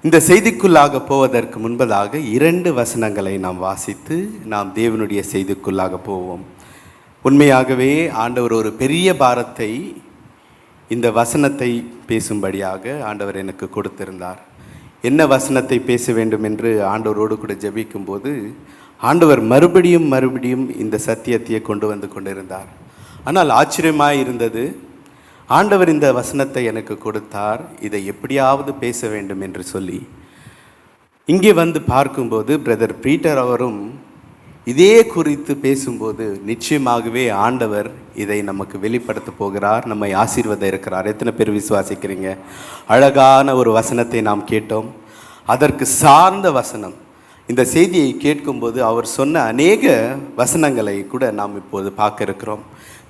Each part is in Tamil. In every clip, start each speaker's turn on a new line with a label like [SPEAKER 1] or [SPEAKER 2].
[SPEAKER 1] இந்த செய்திக்குள்ளாக போவதற்கு முன்பதாக 2 வசனங்களை நாம் வாசித்து நாம் தேவனுடைய செய்திக்குள்ளாக போவோம். உண்மையாகவே ஆண்டவர் ஒரு பெரிய பாரத்தை இந்த வசனத்தை பேசும்படியாக ஆண்டவர் எனக்கு கொடுத்திருந்தார். என்ன வசனத்தை பேச வேண்டும் என்று ஆண்டவரோடு கூட ஜெபிக்கும் போது ஆண்டவர் மறுபடியும் இந்த சத்தியத்தையே கொண்டு வந்து கொண்டிருந்தார். ஆனால் ஆச்சரியமாக இருந்தது, ஆண்டவர் இந்த வசனத்தை எனக்கு கொடுத்தார், இதை எப்படியாவது பேச வேண்டும் என்று சொல்லி. இங்கே வந்து பார்க்கும்போது பிரதர் பீட்டர் அவரும் இதே குறித்து பேசும்போது நிச்சயமாகவே ஆண்டவர் இதை நமக்கு வெளிப்படுத்த போகிறார், நம்மை ஆசீர்வத இருக்கிறார். எத்தனை பேர் விசுவாசிக்கிறீங்க? அழகான ஒரு வசனத்தை நாம் கேட்டோம். அதற்கு சார்ந்த வசனம். இந்த செய்தியை கேட்கும்போது அவர் சொன்ன அநேக வசனங்களை கூட நாம் இப்போது பார்க்க இருக்கிறோம்.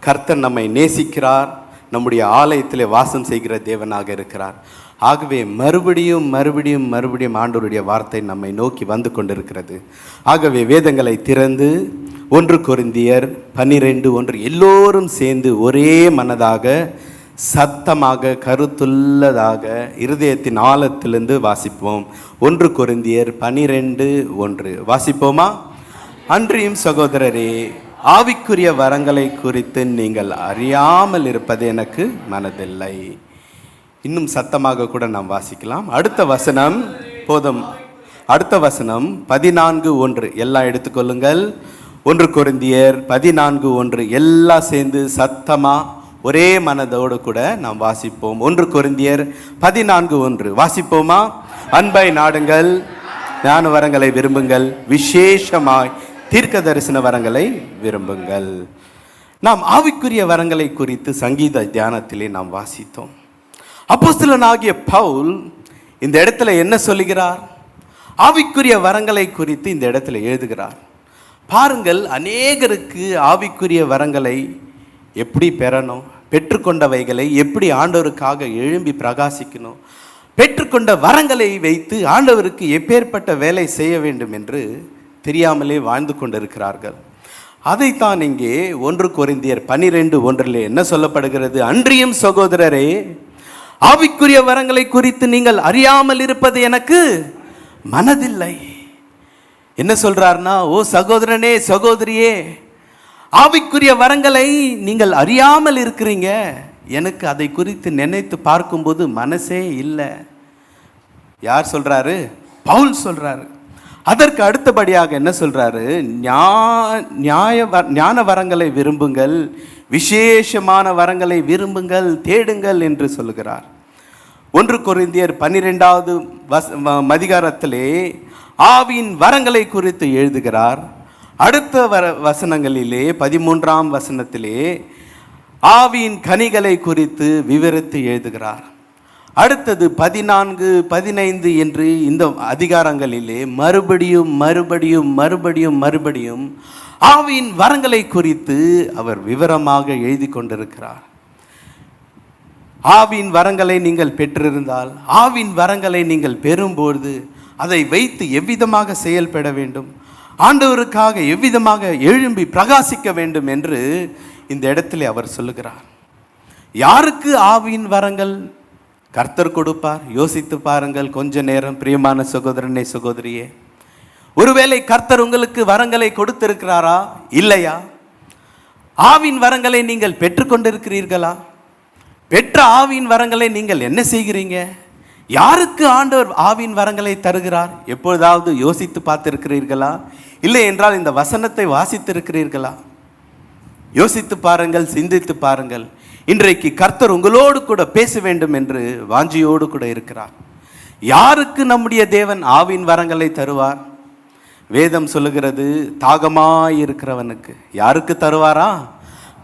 [SPEAKER 1] கர்த்தர் நம்மை நேசிக்கிறார், நம்முடைய ஆலயத்தில் வாசம் செய்கிற தேவனாக இருக்கிறார். ஆகவே மறுபடியும் ஆண்டவருடைய வார்த்தை நம்மை நோக்கி வந்து கொண்டிருக்கிறது. ஆகவே வேதங்களை திறந்து 1 கொரிந்தியர் 12:1 எல்லோரும் சேர்ந்து ஒரே மனதாக சத்தமாக கருத்துள்ளதாக இருதயத்தின் ஆழத்திலிருந்து வாசிப்போம். 1 கொரிந்தியர் 12:1 வாசிப்போமா? அன்றியும் சகோதரரே, ஆவிக்குரிய வரங்களை குறித்து நீங்கள் அறியாமல் இருப்பது எனக்கு மனதில்லை. இன்னும் சத்தமாக கூட நாம் வாசிக்கலாம். அடுத்த வசனம் போதும். அடுத்த வசனம் 14:1 எல்லாம் எடுத்துக்கொள்ளுங்கள். 1 கொரிந்தியர் 14:1 எல்லாம் சேர்ந்து சத்தமா ஒரே மனதோடு கூட நாம் வாசிப்போம். 1 கொரிந்தியர் 14:1 வாசிப்போமா? அன்பை நாடுங்கள், ஞான வரங்களை விரும்புங்கள், விசேஷமாய் தீர்க்க தரிசன வரங்களை விரும்புங்கள். நாம் ஆவிக்குரிய வரங்களை குறித்து சங்கீத தியானத்திலே நாம் வாசித்தோம். அப்போஸ்தலனாகிய பவுல் இந்த இடத்துல என்ன சொல்லுகிறார்? ஆவிக்குரிய வரங்களை குறித்து இந்த இடத்துல எழுதுகிறார். பாருங்கள், அநேகருக்கு ஆவிக்குரிய வரங்களை எப்படி பெறணும், பெற்றுக்கொண்டவைகளை எப்படி ஆண்டவருக்காக எழும்பி பிரகாசிக்கணும், பெற்றுக்கொண்ட வரங்களை வைத்து ஆண்டவருக்கு எப்பேற்பட்ட வேலை செய்ய வேண்டும் என்று தெரியாமலே வாழ்ந்து கொண்டிருக்கிறார்கள். அதைத்தான் இங்கே 1 கொரிந்தியர் 12:1 என்ன சொல்லப்படுகிறது? அன்றியும் சகோதரரே, ஆவிக்குரிய வரங்களை குறித்து நீங்கள் அறியாமல் இருப்பது எனக்கு மனதில்லை. என்ன சொல்றார்னா, ஓ சகோதரனே, சகோதரியே, ஆவிக்குரிய வரங்களை நீங்கள் அறியாமல் இருக்கிறீங்க, எனக்கு அதை குறித்து நினைத்து பார்க்கும்போது மனசே இல்லை. யார் சொல்றாரு? பவுல் சொல்றாரு. அதற்கு அடுத்தபடியாக என்ன சொல்றாரு? ஞான வரங்களை விரும்புங்கள், விசேஷமான வரங்களை விரும்புங்கள், தேடுங்கள் என்று சொல்லுகிறார். 1 கொரிந்தியர் 12வது அதிகாரத்திலே ஆவியின் வரங்களை குறித்து எழுதுகிறார். அடுத்த வசனங்களிலே 13ஆம் வசனத்திலே ஆவியின் கனிகளை குறித்து விவரித்து எழுதுகிறார். அடுத்தது 14, 15 என்று இந்த அதிகாரங்களிலே மறுபடியும் ஆவியின் வரங்களை குறித்து அவர் விவரமாக எழுதி கொண்டிருக்கிறார். ஆவியின் வரங்களை நீங்கள் பெற்றிருந்தால், ஆவியின் வரங்களை நீங்கள் பெறும்போது அதை வைத்து எவ்விதமாக செயல்பட வேண்டும், ஆண்டவருக்காக எவ்விதமாக எழும்பி பிரகாசிக்க வேண்டும் என்று இந்த இடத்துல அவர் சொல்லுகிறார். யாருக்கு ஆவியின் வரங்கள் கர்த்தர் கொடுப்பார்? யோசித்து பாருங்கள் கொஞ்ச நேரம். பிரியமான சகோதரனே, சகோதரியே, ஒருவேளை கர்த்தர் உங்களுக்கு வரங்களை கொடுத்திருக்கிறாரா, இல்லையா? ஆவியின் வரங்களை நீங்கள் பெற்றுக்கொண்டிருக்கிறீர்களா? பெற்ற ஆவியின் வரங்களை நீங்கள் என்ன செய்கிறீங்க? யாருக்கு ஆண்டவர் ஆவியின் வரங்களை தருகிறார்? எப்பொழுதாவது யோசித்து பார்த்திருக்கிறீர்களா? இல்லை என்றால் இந்த வசனத்தை வாசித்திருக்கிறீர்களா? யோசித்து பாருங்கள், சிந்தித்து பாருங்கள். இன்றைக்கு கர்த்தர் உங்களோடு கூட பேச வேண்டும் என்று வாஞ்சியோடு கூட இருக்கிறார். யாருக்கு நம்முடைய தேவன் ஆவியின் வரங்களை தருவார்? வேதம் சொல்லுகிறது, தாகமாய் இருக்கிறவனுக்கு. யாருக்கு தருவாரா?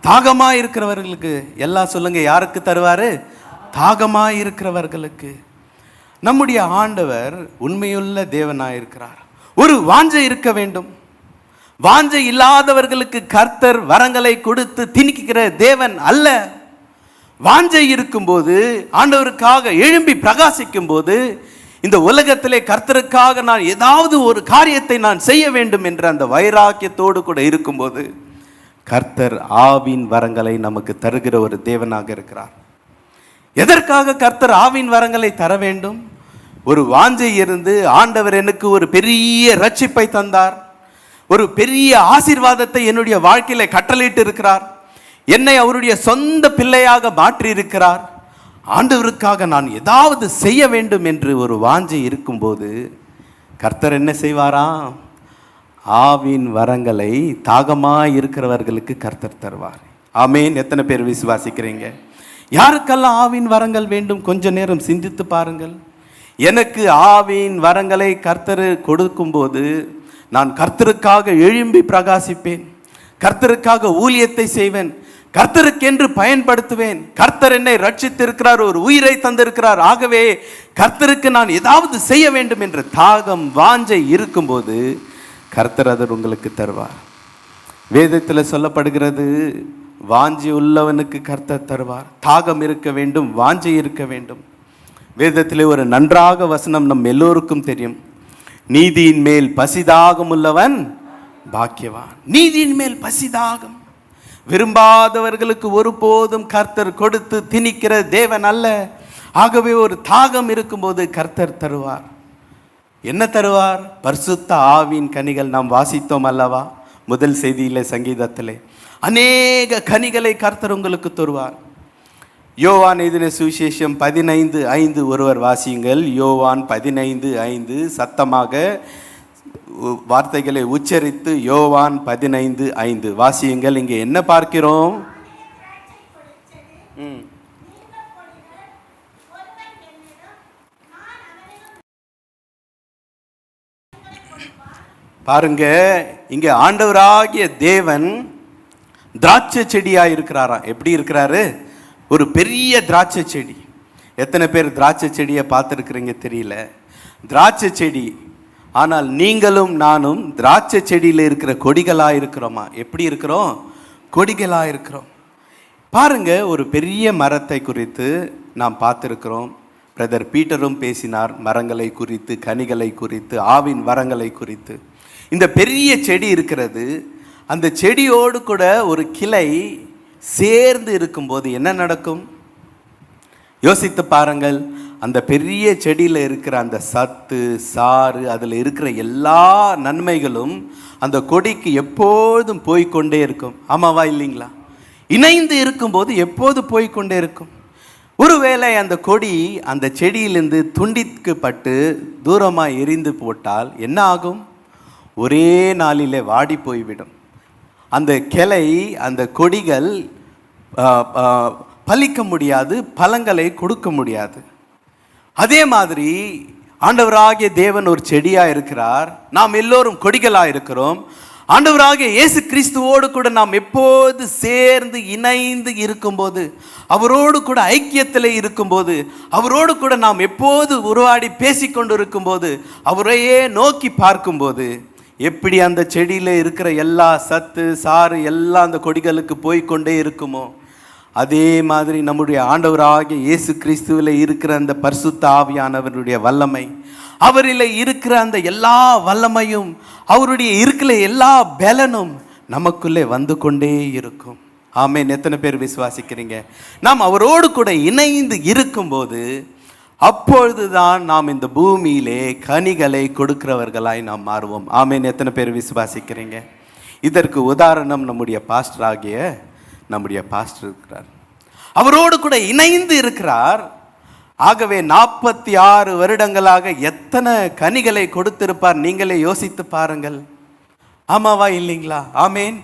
[SPEAKER 1] தாகமாய் இருக்கிறவர்களுக்கு. எல்லாம் சொல்லுங்க, யாருக்கு தருவாரு? தாகமாய் இருக்கிறவர்களுக்கு. நம்முடைய ஆண்டவர் உண்மையுள்ள தேவனாய் இருக்கிறார். ஒரு வாஞ்சை இருக்க வேண்டும். வாஞ்சை இல்லாதவர்களுக்கு கர்த்தர் வரங்களை கொடுத்து திணிக்கிற தேவன் அல்ல. வாஞ்சை இருக்கும்போது, ஆண்டவருக்காக எழும்பி பிரகாசிக்கும் போது, இந்த உலகத்திலே கர்த்தருக்காக நான் ஏதாவது ஒரு காரியத்தை நான் செய்ய வேண்டும் என்ற அந்த வைராக்கியத்தோடு கூட இருக்கும்போது கர்த்தர் ஆவின் வரங்களை நமக்கு தருகிற ஒரு தேவனாக இருக்கிறார். எதற்காக கர்த்தர் ஆவின் வரங்களை தர வேண்டும்? ஒரு வாஞ்சை இருந்து ஆண்டவர் எனக்கு ஒரு பெரிய ரட்சிப்பை தந்தார், ஒரு பெரிய ஆசீர்வாதத்தை என்னுடைய வாழ்க்கையில கட்டளையிட்டு இருக்கிறார், என்னை அவருடைய சொந்த பிள்ளையாக மாற்றி இருக்கிறார். ஆண்டவருக்காக நான் ஏதாவது செய்ய வேண்டும் என்று ஒரு வாஞ்சை இருக்கும்போது கர்த்தர் என்ன செய்வாராம்? ஆவின் வரங்களை தாகமாய் இருக்கிறவர்களுக்கு கர்த்தர் தருவார். ஆமேன். எத்தனை பேர் விசுவாசிக்கிறீங்க? யாருக்கெல்லாம் ஆவின் வரங்கள் வேண்டும்? கொஞ்ச நேரம் சிந்தித்து பாருங்கள். எனக்கு ஆவின் வரங்களை கர்த்தர் கொடுக்கும்போது நான் கர்த்தருக்காக எழும்பி பிரகாசிப்பேன், கர்த்தருக்காக ஊழியத்தை செய்வேன், கர்த்தருக்கென்று பயன்படுத்துவேன். கர்த்தர் என்னை ரட்சித்திருக்கிறார், ஒரு உயிரை தந்திருக்கிறார், ஆகவே கர்த்தருக்கு நான் ஏதாவது செய்ய வேண்டும் என்ற தாகம் வாஞ்சை இருக்கும்போது கர்த்தர் அதை உங்களுக்கு தருவார். வேதத்தில் சொல்லப்படுகிறது, வாஞ்சி உள்ளவனுக்கு கர்த்தர் தருவார். தாகம் இருக்க வேண்டும், வாஞ்சை இருக்க வேண்டும். வேதத்திலே ஒரு நன்றாக வசனம் நம் எல்லோருக்கும் தெரியும், நீதியின் மேல் பசிதாகம் உள்ளவன் பாக்கியவான். நீதியின் மேல் பசிதாகம், விரும்பாதவர்களுக்கு ஒருபோதும் கர்த்தர் கொடுத்து திணிக்கிற தேவன் அல்ல. ஆகவே ஒரு தாகம் இருக்கும்போது கர்த்தர் தருவார். என்ன தருவார்? பரிசுத்த ஆவியின் கனிகள். நாம் வாசித்தோம் அல்லவா முதல் செய்தியிலே, சங்கீதத்திலே அநேக கனிகளை கர்த்தர் உங்களுக்கு தருவார். யோவான் எழுதின சுவிசேஷம் 15:5 ஒருவர் வாசியுங்கள். யோவான் 15:5 சத்தமாக வார்த்தைகளை உச்சரித்து யோவான் 15:5 வாசியுங்கள். இங்கே என்ன பார்க்கிறோம்? பாருங்க, இங்க ஆண்டவராகிய தேவன் திராட்சை செடியா இருக்கிறாராம். எப்படி இருக்கிறாரு? ஒரு பெரிய திராட்சை செடி. எத்தனை பேர் திராட்சை செடியை பார்த்துருக்குறீங்க தெரியல. திராட்சை செடி. ஆனால் நீங்களும் நானும் திராட்சை செடியில் இருக்கிற கொடிகளாக இருக்கிறோமா? எப்படி இருக்கிறோம்? கொடிகளாக இருக்கிறோம். பாருங்க, ஒரு பெரிய மரத்தை குறித்து நாம் பார்த்துருக்கிறோம். பிரதர் பீட்டரும் பேசினார் மரங்களை குறித்து, கனிகளை குறித்து, ஆவின் வரங்களை குறித்து. இந்த பெரிய செடி இருக்கிறது, அந்த செடியோடு கூட ஒரு கிளை சேர்ந்து இருக்கும்போது என்ன நடக்கும்? யோசித்து பாருங்கள். அந்த பெரிய செடியில் இருக்கிற அந்த சத்து, சாறு, அதில் இருக்கிற எல்லா நன்மைகளும் அந்த கொடிக்கு எப்போதும் போய்கொண்டே இருக்கும். ஆமாவா இல்லைங்களா? இணைந்து இருக்கும்போது எப்போது போய்கொண்டே இருக்கும். ஒருவேளை அந்த கொடி அந்த செடியிலிருந்து துண்டிக்கப்பட்டு தூரமாக எரிந்து போட்டால் என்ன ஆகும்? ஒரே நாளிலே வாடி போய்விடும். அந்த கிளை, அந்த கொடிகள் பலிக்க முடியாது, பழங்களை கொடுக்க முடியாது. அதே மாதிரி ஆண்டவராகிய தேவன் ஒரு செடியா இருக்கிறார், நாம் எல்லோரும் கொடிகளா இருக்கிறோம். ஆண்டவராகிய இயேசு கிறிஸ்துவோடு கூட நாம் எப்போது சேர்ந்து இணைந்து இருக்கும்போது, அவரோடு கூட ஐக்கியத்தில் இருக்கும்போது, அவரோடு கூட நாம் எப்போது உருவாடி பேசிக்கொண்டு இருக்கும்போது, அவரையே நோக்கி பார்க்கும்போது, எப்படி அந்த செடியில் இருக்கிற எல்லா சத்து, சாறு எல்லாம் அந்த கொடிகளுக்கு போய்கொண்டே இருக்குமோ, அதே மாதிரி நம்முடைய ஆண்டவராகிய இயேசு கிறிஸ்துவில் இருக்கிற அந்த பரிசுத்த ஆவியானவருடைய வல்லமை, அவரில் இருக்கிற அந்த எல்லா வல்லமையும், அவருடைய இருக்கிற எல்லா பலனும் நமக்குள்ளே வந்து கொண்டே இருக்கும். ஆமென். எத்தனை பேர் விசுவாசிக்கிறீங்க? நாம் அவரோடு கூட இணைந்து இருக்கும்போது அப்பொழுதுதான் நாம் இந்த பூமியிலே கனிகளை கொடுக்கிறவர்களாய் நாம் மாறுவோம். ஆமென். எத்தனை பேர் விசுவாசிக்கிறீங்க? இதற்கு உதாரணம் நம்முடைய பாஸ்டர் இருக்கிறார். அவரோடு கூட இணைந்து இருக்கிறார். ஆகவே 46 வருடங்களாக எத்தனை கனிகளை கொடுத்திருப்பார்? நீங்களே யோசித்து பாருங்கள். ஆமாவா இல்லைங்களா? ஆமேன்.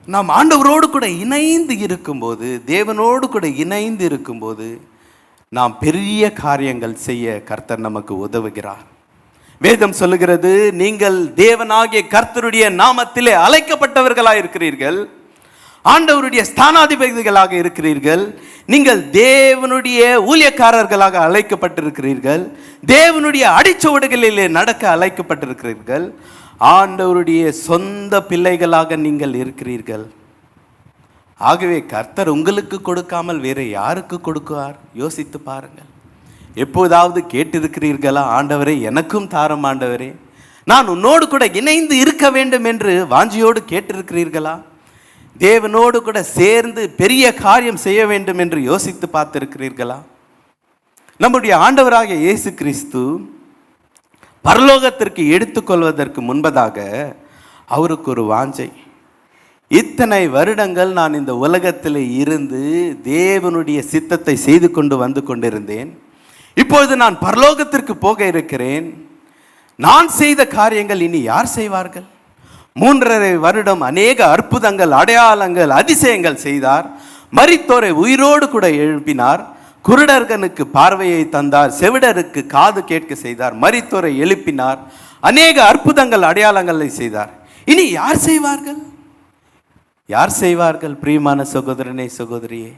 [SPEAKER 1] நாம் ஆண்டவரோடு கூட இணைந்து இருக்கும்போது, தேவனோடு கூட இணைந்து இருக்கும்போது நாம் பெரிய காரியங்கள் செய்ய கர்த்தர் நமக்கு உதவுகிறார். வேதம் சொல்லுகிறது, நீங்கள் தேவனாகிய கர்த்தருடைய நாமத்திலே அழைக்கப்பட்டவர்களாக இருக்கிறீர்கள், ஆண்டவருடைய ஸ்தானாதிபதிகளாக இருக்கிறீர்கள், நீங்கள் தேவனுடைய ஊழியக்காரர்களாக அழைக்கப்பட்டிருக்கிறீர்கள், தேவனுடைய அடிச்சுவடுகளிலே நடக்க அழைக்கப்பட்டிருக்கிறீர்கள், ஆண்டவருடைய சொந்த பிள்ளைகளாக நீங்கள் இருக்கிறீர்கள். ஆகவே கர்த்தர் உங்களுக்கு கொடுக்காமல் வேறு யாருக்கு கொடுக்குவார்? யோசித்து பாருங்கள். எப்போதாவது கேட்டிருக்கிறீர்களா, ஆண்டவரே எனக்கும் தாரம் ஆண்டவரே, நான் உன்னோடு கூட இணைந்து இருக்க வேண்டும் என்று வாஞ்சியோடு கேட்டிருக்கிறீர்களா? தேவனோடு கூட சேர்ந்து பெரிய காரியம் செய்ய வேண்டும் என்று யோசித்து பார்த்திருக்கிறீர்களா? நம்முடைய ஆண்டவராகிய இயேசு கிறிஸ்து பரலோகத்திற்கு எடுத்துக்கொள்வதற்கு முன்பதாக அவருக்கு ஒரு வாஞ்சை. இத்தனை வருடங்கள் நான் இந்த உலகத்தில் இருந்து தேவனுடைய சித்தத்தை செய்து கொண்டு வந்து கொண்டிருந்தேன். இப்பொழுது நான் பரலோகத்திற்கு போக இருக்கிறேன். நான் செய்த காரியங்கள் இனி யார் செய்வார்கள்? 3.5 வருடம் அநேக அற்புதங்கள், அடையாளங்கள், அதிசயங்கள் செய்தார். மரித்தோரை உயிரோடு கூட எழுப்பினார். குருடர்களுக்கு பார்வையை தந்தார். செவிடருக்கு காது கேட்க செய்தார். மரித்தோரை எழுப்பினார். அநேக அற்புதங்கள், அடையாளங்களை செய்தார். இனி யார் செய்வார்கள்? யார் செய்வார்கள்? பிரியமான சகோதரனே, சகோதரியே,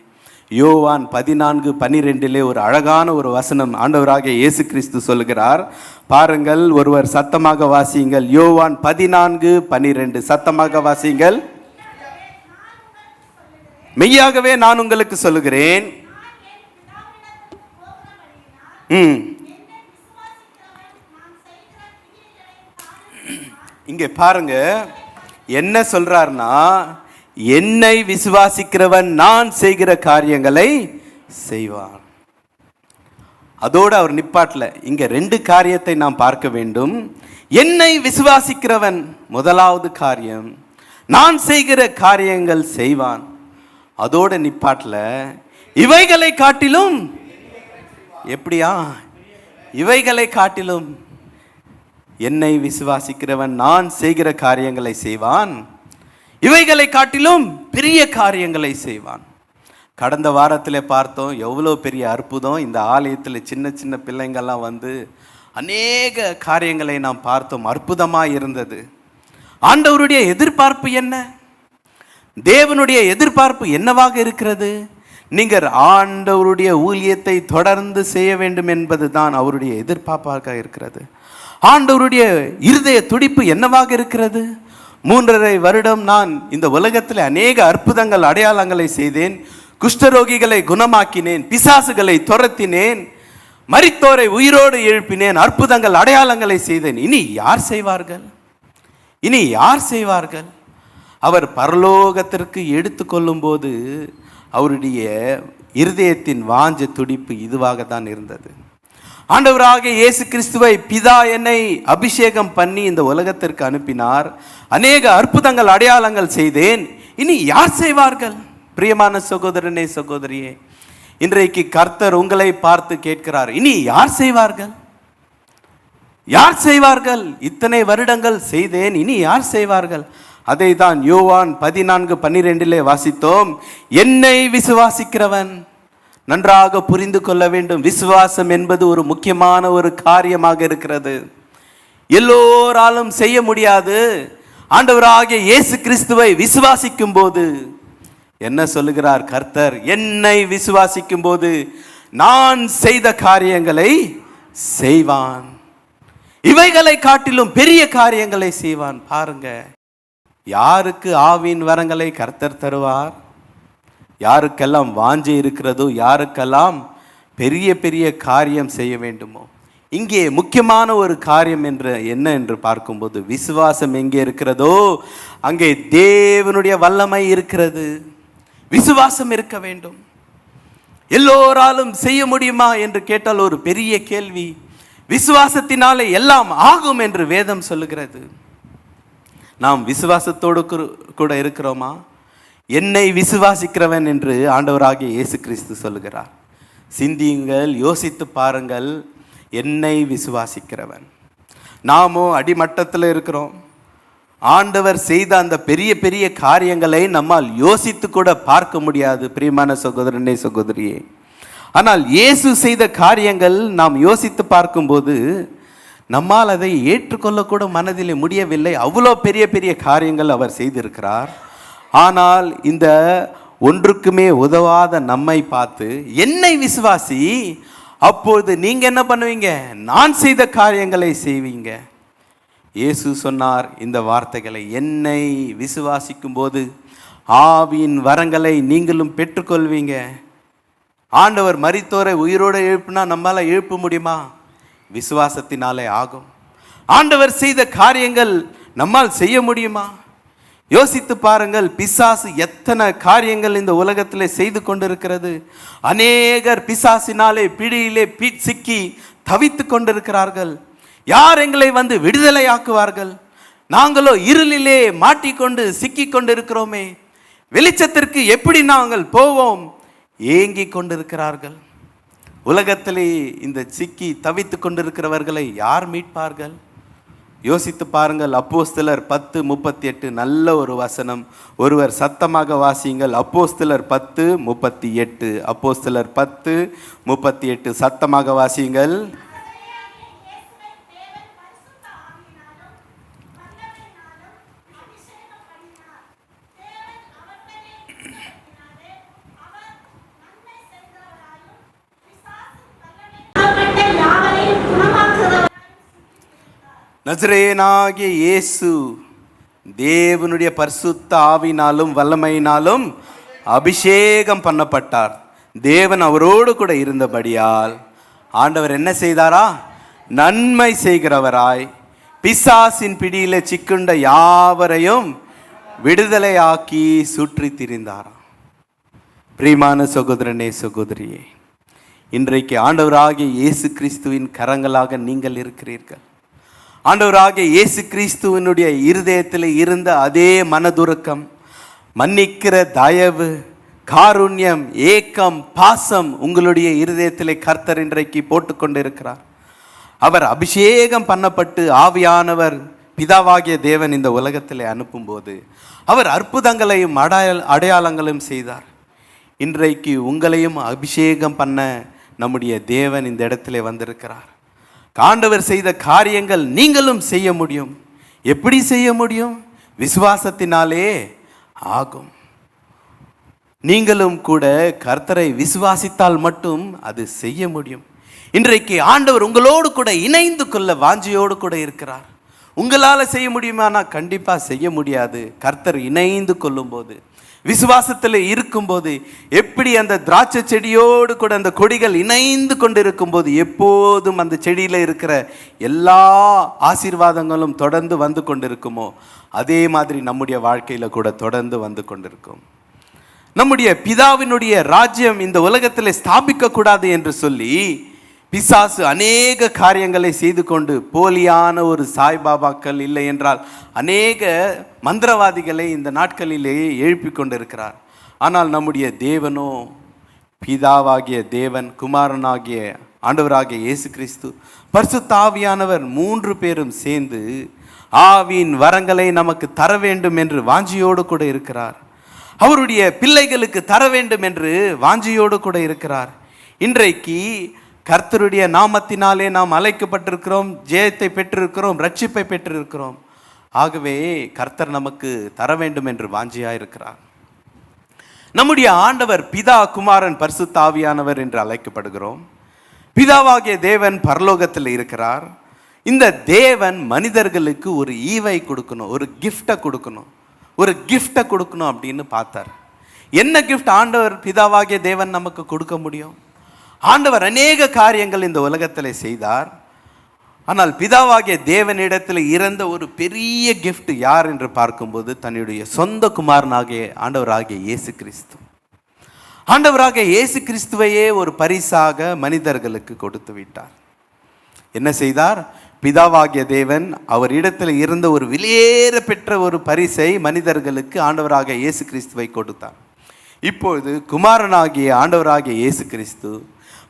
[SPEAKER 1] யோவான் 14:12 ஒரு அழகான ஒரு வசனம் ஆண்டவராகிய இயேசு கிறிஸ்து சொல்கிறார். பாருங்கள், ஒருவர் சத்தமாக வாசியுங்கள். யோவான் 14:12 சத்தமாக வாசியுங்கள். மெய்யாகவே நான் உங்களுக்கு சொல்லுகிறேன். இங்கே பாருங்க என்ன சொல்றார்னா, என்னை விசுவாசிக்கிறவன் நான் செய்கிற காரியங்களை செய்வான். அதோடு அவர் நிப்பாட்டல. இங்க 2 காரியத்தை நாம் பார்க்க வேண்டும். என்னை விசுவாசிக்கிறவன் முதலாவது காரியம், நான் செய்கிற காரியங்கள் செய்வான். அதோடு நிப்பாட்டல. இவைகளை காட்டிலும், எப்படியா? இவைகளை காட்டிலும் என்னை விசுவாசிக்கிறவன் நான் செய்கிற காரியங்களை செய்வான், இவைகளை காட்டிலும் பெரிய காரியங்களை செய்வான். கடந்த வாரத்தில் பார்த்தோம் எவ்வளோ பெரிய அற்புதம். இந்த ஆலயத்தில் சின்ன சின்ன பிள்ளைங்கள்லாம் வந்து அநேக காரியங்களை நாம் பார்த்தோம். அற்புதமாக இருந்தது. ஆண்டவருடைய எதிர்பார்ப்பு என்ன? தேவனுடைய எதிர்பார்ப்பு என்னவாக இருக்கிறது? நீங்கள் ஆண்டவருடைய ஊழியத்தை தொடர்ந்து செய்ய வேண்டும் என்பது தான் அவருடைய எதிர்பார்ப்பாக இருக்கிறது. ஆண்டவருடைய இருதய துடிப்பு என்னவாக இருக்கிறது? 3.5 வருடம் நான் இந்த உலகத்தில் அநேக அற்புதங்கள், அடையாளங்களை செய்தேன். குஷ்டரோகிகளை குணமாக்கினேன், பிசாசுகளை துரத்தினேன், மரித்தோரை உயிரோடு எழுப்பினேன், அற்புதங்கள், அடையாளங்களை செய்தேன். இனி யார் செய்வார்கள்? இனி யார் செய்வார்கள்? அவர் பரலோகத்திற்கு எடுத்துக்கொள்ளும் போது அவருடைய இருதயத்தின் வாஞ்ச துடிப்பு இதுவாக தான் இருந்தது. ஆண்டவராக இயேசு கிறிஸ்துவை பிதா என்னை அபிஷேகம் பண்ணி இந்த உலகத்திற்கு அனுப்பினார். அநேக அற்புதங்கள், அடையாளங்கள் செய்தேன். இனி யார் செய்வார்கள்? பிரியமான சகோதரனே, சகோதரியே, இன்றைக்கு கர்த்தர் உங்களை பார்த்து கேட்கிறார், இனி யார் செய்வார்கள்? யார் செய்வார்கள்? இத்தனை வருடங்கள் செய்தேன், இனி யார் செய்வார்கள்? அதை தான் யோவான் 14:12 வாசித்தோம். என்னை விசுவாசிக்கிறவன், நன்றாக புரிந்து கொள்ள வேண்டும். விசுவாசம் என்பது ஒரு முக்கியமான ஒரு காரியமாக இருக்கிறது. எல்லோராலும் செய்ய முடியாது. ஆண்டவராகிய இயேசு கிறிஸ்துவை விசுவாசிக்கும் போது என்ன சொல்லுகிறார் கர்த்தர்? என்னை விசுவாசிக்கும் போது நான் செய்த காரியங்களை செய்வான், இவைகளை காட்டிலும் பெரிய காரியங்களை செய்வான். பாருங்க, யாருக்கு ஆவியின் வரங்களை கர்த்தர் தருவார்? யாருக்கெல்லாம் வாஞ்சை இருக்கிறதோ, யாருக்கெல்லாம் பெரிய பெரிய காரியம் செய்ய வேண்டுமோ. இங்கே முக்கியமான ஒரு காரியம் என்ன என்று பார்க்கும்போது, விசுவாசம் எங்கே இருக்கிறதோ அங்கே தேவனுடைய வல்லமை இருக்கிறது. விசுவாசம் இருக்க வேண்டும். எல்லோராலும் செய்ய முடியுமா என்று கேட்டால் ஒரு பெரிய கேள்வி. விசுவாசத்தினாலே எல்லாம் ஆகும் என்று வேதம் சொல்லுகிறது. நாம் விசுவாசத்தோடு கூட இருக்கிறோமா? என்னை விசுவாசிக்கிறவன் என்று ஆண்டவராகிய இயேசு கிறிஸ்து சொல்லுகிறார். சிந்தியுங்கள், யோசித்து பாருங்கள். என்னை விசுவாசிக்கிறவன். நாமும் அடிமட்டத்தில் இருக்கிறோம். ஆண்டவர் செய்த அந்த பெரிய பெரிய காரியங்களை நம்மால் யோசித்து கூட பார்க்க முடியாது. பிரியமான சகோதரனே, சகோதரியே, ஆனால் இயேசு செய்த காரியங்கள் நாம் யோசித்து பார்க்கும்போது நம்மால் அதை ஏற்றுக்கொள்ளக்கூட மனதில் முடியவில்லை. அவ்வளோ பெரிய பெரிய காரியங்கள் அவர் செய்திருக்கிறார். ஆனால் இந்த ஒன்றுக்குமே உதவாத நம்மை பார்த்து என்னை விசுவாசி, அப்போது நீங்க என்ன பண்ணுவீங்க? நான் செய்த காரியங்களை செய்வீங்க. இயேசு சொன்னார் இந்த வார்த்தைகளை, என்னை விசுவாசிக்கும் போது ஆவியின் வரங்களை நீங்களும் பெற்றுக்கொள்வீங்க. ஆண்டவர் மரித்தோரை உயிரோடு எழுப்புனா நம்மால எழுப்ப முடியுமா? விசுவாசத்தினாலே ஆகும். ஆண்டவர் செய்த காரியங்கள் நம்மால் செய்ய முடியுமா? யோசித்து பாருங்கள், பிசாசு எத்தனை காரியங்கள் இந்த உலகத்தில் செய்து கொண்டிருக்கிறது. அநேகர் பிசாசினாலே பிடியிலே சிக்கி தவித்து கொண்டிருக்கிறார்கள். யார் எங்களை வந்து விடுதலையாக்குவார்கள்? நாங்களோ இருளிலே மாட்டிக்கொண்டு சிக்கி கொண்டிருக்கிறோமே, வெளிச்சத்திற்கு எப்படி நாங்கள் போவோம்? ஏங்கி கொண்டிருக்கிறார்கள். உலகத்திலே இந்த சிக்கி தவித்து கொண்டிருக்கிறவர்களை யார் மீட்பார்கள்? யோசித்து பாருங்கள். அப்போஸ்தலர் 10:38 நல்ல ஒரு வசனம். ஒருவர் சத்தமாக வாசியுங்கள். அப்போஸ்தலர் 10:38. அப்போஸ்தலர் 10:38 சத்தமாக வாசியுங்கள். நசரேயனாகிய இயேசு தேவனுடைய பரிசுத்த ஆவினாலும் வல்லமையினாலும் அபிஷேகம் பண்ணப்பட்டார். தேவன் அவரோடு கூட இருந்தபடியால் ஆண்டவர் என்ன செய்தாரா? நன்மை செய்கிறவராய் பிசாசின் பிடியில சிக்குண்ட யாவரையும் விடுதலையாக்கி சுற்றி திரிந்தாராம். பிரியமான சகோதரனே, சகோதரியே, இன்றைக்கு ஆண்டவராகிய இயேசு கிறிஸ்துவின் கரங்களாக நீங்கள் இருக்கிறீர்கள். ஆண்டவராகிய இயேசு கிறிஸ்துவனுடைய இருதயத்தில் இருந்த அதே மனதுருக்கம், மன்னிக்கிற தயவு, காருண்யம், ஏக்கம், பாசம் உங்களுடைய இருதயத்தில் கர்த்தர் இன்றைக்கு போட்டுக்கொண்டு இருக்கிறார். அவர் அபிஷேகம் பண்ணப்பட்டு ஆவியானவர் பிதாவாகிய தேவன் இந்த உலகத்தில் அனுப்பும்போது அவர் அற்புதங்களையும் அடையாளங்களையும் செய்தார். இன்றைக்கு உங்களையும் அபிஷேகம் பண்ண நம்முடைய தேவன் இந்த இடத்துல வந்திருக்கிறார். ஆண்டவர் செய்த காரியங்கள் நீங்களும் செய்ய முடியும். எப்படி செய்ய முடியும்? விசுவாசத்தினாலே ஆகும். நீங்களும் கூட கர்த்தரை விசுவாசித்தால் மட்டும் அது செய்ய முடியும். இன்றைக்கு ஆண்டவர் உங்களோடு கூட இணைந்து கொள்ள வாஞ்சியோடு கூட இருக்கிறார். உங்களால் செய்ய முடியுமானா கண்டிப்பாக செய்ய முடியாது. கர்த்தர் இணைந்து கொள்ளும்போது, விசுவாசத்தில் இருக்கும்போது, எப்படி அந்த திராட்சை செடியோடு கூட அந்த கொடிகள் இணைந்து கொண்டு இருக்கும்போது எப்போதும் அந்த செடியில் இருக்கிற எல்லா ஆசீர்வாதங்களும் தொடர்ந்து வந்து கொண்டிருக்குமோ, அதே மாதிரி நம்முடைய வாழ்க்கையில் கூட தொடர்ந்து வந்து கொண்டிருக்கும். நம்முடைய பிதாவினுடைய ராஜ்யம் இந்த உலகத்தில் ஸ்தாபிக்கக்கூடாது என்று சொல்லி பிசாசு அநேக காரியங்களை செய்து கொண்டு, போலியான ஒரு சாய்பாபாக்கள் இல்லை என்றால் அநேக மந்திரவாதிகளை இந்த நாட்களிலேயே எழுப்பி கொண்டிருக்கிறார். ஆனால் நம்முடைய தேவனோ, பிதாவாகிய தேவன், குமாரனாகிய ஆண்டவராகிய இயேசு கிறிஸ்து, பரிசுத்த ஆவியானவர் 3 பேரும் சேர்ந்து ஆவியின் வரங்களை நமக்கு தர வேண்டும் என்று வாஞ்சியோடு கூட இருக்கிறார். அவருடைய பிள்ளைகளுக்கு தர வேண்டும் என்று வாஞ்சியோடு கூட இருக்கிறார். இன்றைக்கு கர்த்தருடைய நாமத்தினாலே நாம் அழைக்கப்பட்டிருக்கிறோம், ஜெயத்தை பெற்றிருக்கிறோம், ரட்சிப்பை பெற்றிருக்கிறோம். ஆகவே கர்த்தர் நமக்கு தர வேண்டும் என்று வாஞ்சியாயிருக்கிறார். நம்முடைய ஆண்டவர் பிதா, குமாரன், பரிசுத்த ஆவியானவர் என்று அழைக்கப்படுகிறோம். பிதாவாகிய தேவன் பரலோகத்தில் இருக்கிறார். இந்த தேவன் மனிதர்களுக்கு ஒரு ஈவை கொடுக்கணும், ஒரு கிஃப்டை கொடுக்கணும், ஒரு கிஃப்டை கொடுக்கணும் அப்படின்னு பார்த்தார். என்ன கிஃப்ட் ஆண்டவர் பிதாவாகிய தேவன் நமக்கு கொடுக்க முடியும்? ஆண்டவர் அநேக காரியங்கள் இந்த உலகத்தில் செய்தார். ஆனால் பிதாவாகிய தேவனிடத்தில் இருந்த ஒரு பெரிய கிஃப்ட் யார் என்று பார்க்கும்போது தன்னுடைய சொந்த குமாரனாகிய ஆண்டவராகிய இயேசு கிறிஸ்து. ஆண்டவராகிய இயேசு கிறிஸ்துவையே ஒரு பரிசாக மனிதர்களுக்கு கொடுத்து விட்டார். என்ன செய்தார்? பிதாவாகிய தேவன் அவர் இடத்தில் இருந்த ஒரு வெளியேற பெற்ற ஒரு பரிசை மனிதர்களுக்கு ஆண்டவராகிய இயேசு கிறிஸ்துவை கொடுத்தார். இப்பொழுது குமாரனாகிய ஆண்டவராகிய இயேசு கிறிஸ்து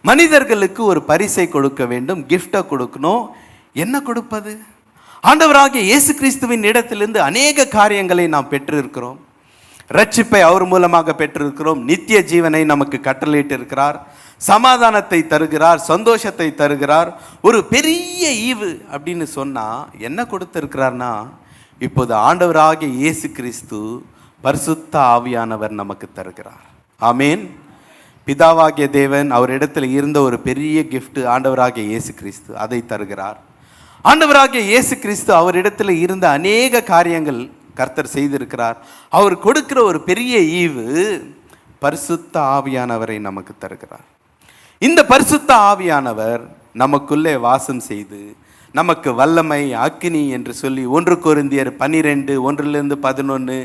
[SPEAKER 1] மனிதர்களுக்கு ஒரு பரிசை கொடுக்க வேண்டும், கிஃப்டை கொடுக்கணும். என்ன கொடுப்பது? ஆண்டவராகிய இயேசு கிறிஸ்துவின் இடத்திலிருந்து அநேக காரியங்களை நாம் பெற்றிருக்கிறோம். ரட்சிப்பை அவர் மூலமாக பெற்றிருக்கிறோம். நித்திய ஜீவனை நமக்கு கட்டளையிட்டு இருக்கிறார். சமாதானத்தை தருகிறார், சந்தோஷத்தை தருகிறார். ஒரு பெரிய ஈவு அப்படின்னு சொன்னால் என்ன கொடுத்திருக்கிறார்னா, இப்போது ஆண்டவராகிய இயேசு கிறிஸ்து பரிசுத்த ஆவியானவர் நமக்கு தருகிறார். ஆமேன். பிதாவாகிய தேவன் அவர் இடத்துல இருந்த ஒரு பெரிய கிஃப்ட் ஆண்டவராகிய இயேசு கிறிஸ்து, அதை தருகிறார். ஆண்டவராகிய இயேசு கிறிஸ்து அவர் இடத்துல இருந்த அநேக காரியங்கள் கர்த்தர் செய்திருக்கிறார். அவர் கொடுக்கிற ஒரு பெரிய ஈவு பரிசுத்த ஆவியானவரை நமக்கு தருகிறார். இந்த பரிசுத்த ஆவியானவர் நமக்குள்ளே வாசம் செய்து நமக்கு வல்லமை அக்கினி என்று சொல்லி 1 கொரிந்தியர் 12 1-11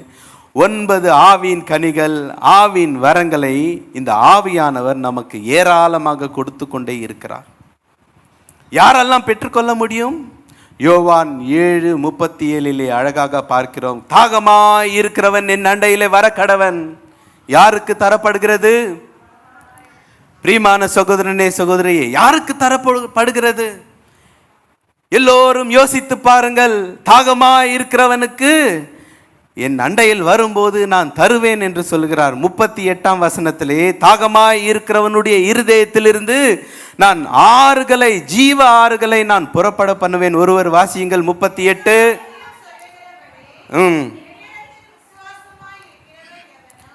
[SPEAKER 1] 9 ஆவியின் கனிகள், ஆவியின் வரங்களை இந்த ஆவியானவர் நமக்கு ஏராளமாக கொடுத்து கொண்டே இருக்கிறார். யாரெல்லாம் பெற்றுக்கொள்ள முடியும்? யோவான் 7:37 அழகாக பார்க்கிறோம். தாகமாய் இருக்கிறவன் என் அண்டையிலே வர கடவன். யாருக்கு தரப்படுகிறது? பிரியமான சகோதரனே சகோதரியே, யாருக்கு தரப்படுகிறது? எல்லோரும் யோசித்து பாருங்கள். தாகமாய் இருக்கிறவனுக்கு என் அண்டையில் வரும்போது நான் தருவேன் என்று சொல்கிறார். 38ஆம் வசனத்திலே தாகமாய் இருக்கிறவனுடைய இருதயத்திலிருந்து நான் ஆறுகளை, ஜீவ ஆறுகளை நான் புறப்பட பண்ணுவேன். ஒருவர் வாசியுங்கள் 38.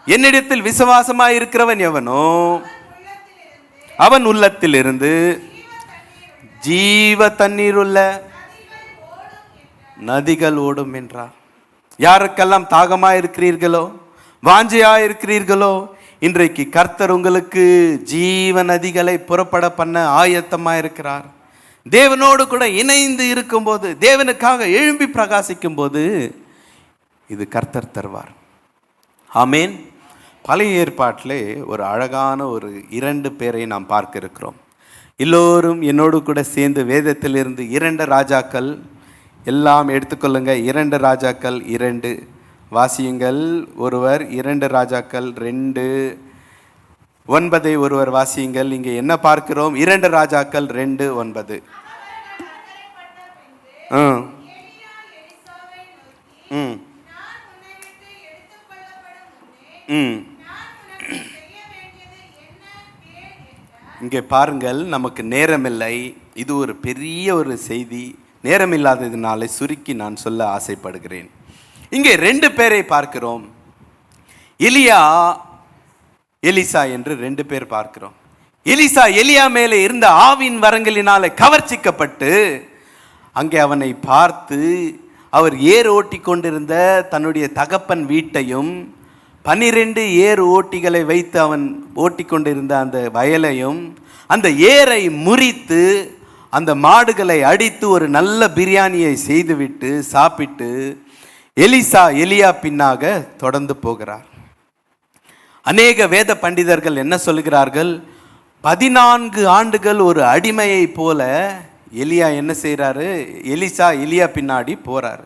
[SPEAKER 1] என்னிடத்தில் விசுவாசமாய் இருக்கிறவன் எவனோ அவன் உள்ளத்திலிருந்து ஜீவ தண்ணீர் உள்ள நதிகள் ஓடும் என்றார். யாருக்கெல்லாம் தாகமா இருக்கிறீர்களோ, வாஞ்சையா இருக்கிறீர்களோ, இன்றைக்கு கர்த்தர் உங்களுக்கு ஜீவ நதிகளை புறப்பட பண்ண ஆயத்தமா இருக்கிறார். தேவனோடு கூட இணைந்து இருக்கும்போது, தேவனுக்காக எழும்பி பிரகாசிக்கும் போது இது கர்த்தர் தருவார். ஆமேன். பழைய ஏற்பாட்டிலே ஒரு அழகான ஒரு 2 பேரை நாம் பார்க்க இருக்கிறோம். எல்லோரும் என்னோடு கூட சேர்ந்து வேதத்திலிருந்து 2 ராஜாக்கள் எல்லாம் எடுத்துக்கொள்ளுங்க. 2 ராஜாக்கள் 2 வாசியுங்கள். ஒருவர் 2 ராஜாக்கள் 2:9 ஒருவர் வாசியுங்கள். இங்கே என்ன பார்க்கிறோம்? 2 ராஜாக்கள் 2:9. இங்கே பாருங்கள், நமக்கு நேரமில்லை. இது ஒரு பெரிய ஒரு செய்தி. நேரம் இல்லாததினாலே சுருக்கி நான் சொல்ல ஆசைப்படுகிறேன். இங்கே 2 பேரை பார்க்கிறோம். எலியா, எலிசா என்று 2 பேர் பார்க்கிறோம். எலிசா எலியா மேலே இருந்த ஆவின் வரங்களினாலே கவர்ச்சிக்கப்பட்டு அங்கே அவனை பார்த்து, அவர் ஏர் ஓட்டி கொண்டிருந்த தன்னுடைய தகப்பன் வீட்டையும் 12 ஏர் ஓட்டிகளை வைத்து அவன் ஓட்டி கொண்டிருந்த அந்த வயலையும், அந்த ஏரை முறித்து அந்த மாடுகளை அடித்து ஒரு நல்ல பிரியாணியை செய்துவிட்டு சாப்பிட்டு எலியா பின்னாக தொடர்ந்து போகிறார். அநேக வேத பண்டிதர்கள் என்ன சொல்கிறார்கள்? 14 ஆண்டுகள் ஒரு அடிமையை போல எலியா என்ன செய்கிறாரு? எலியா பின்னாடி போறாரு.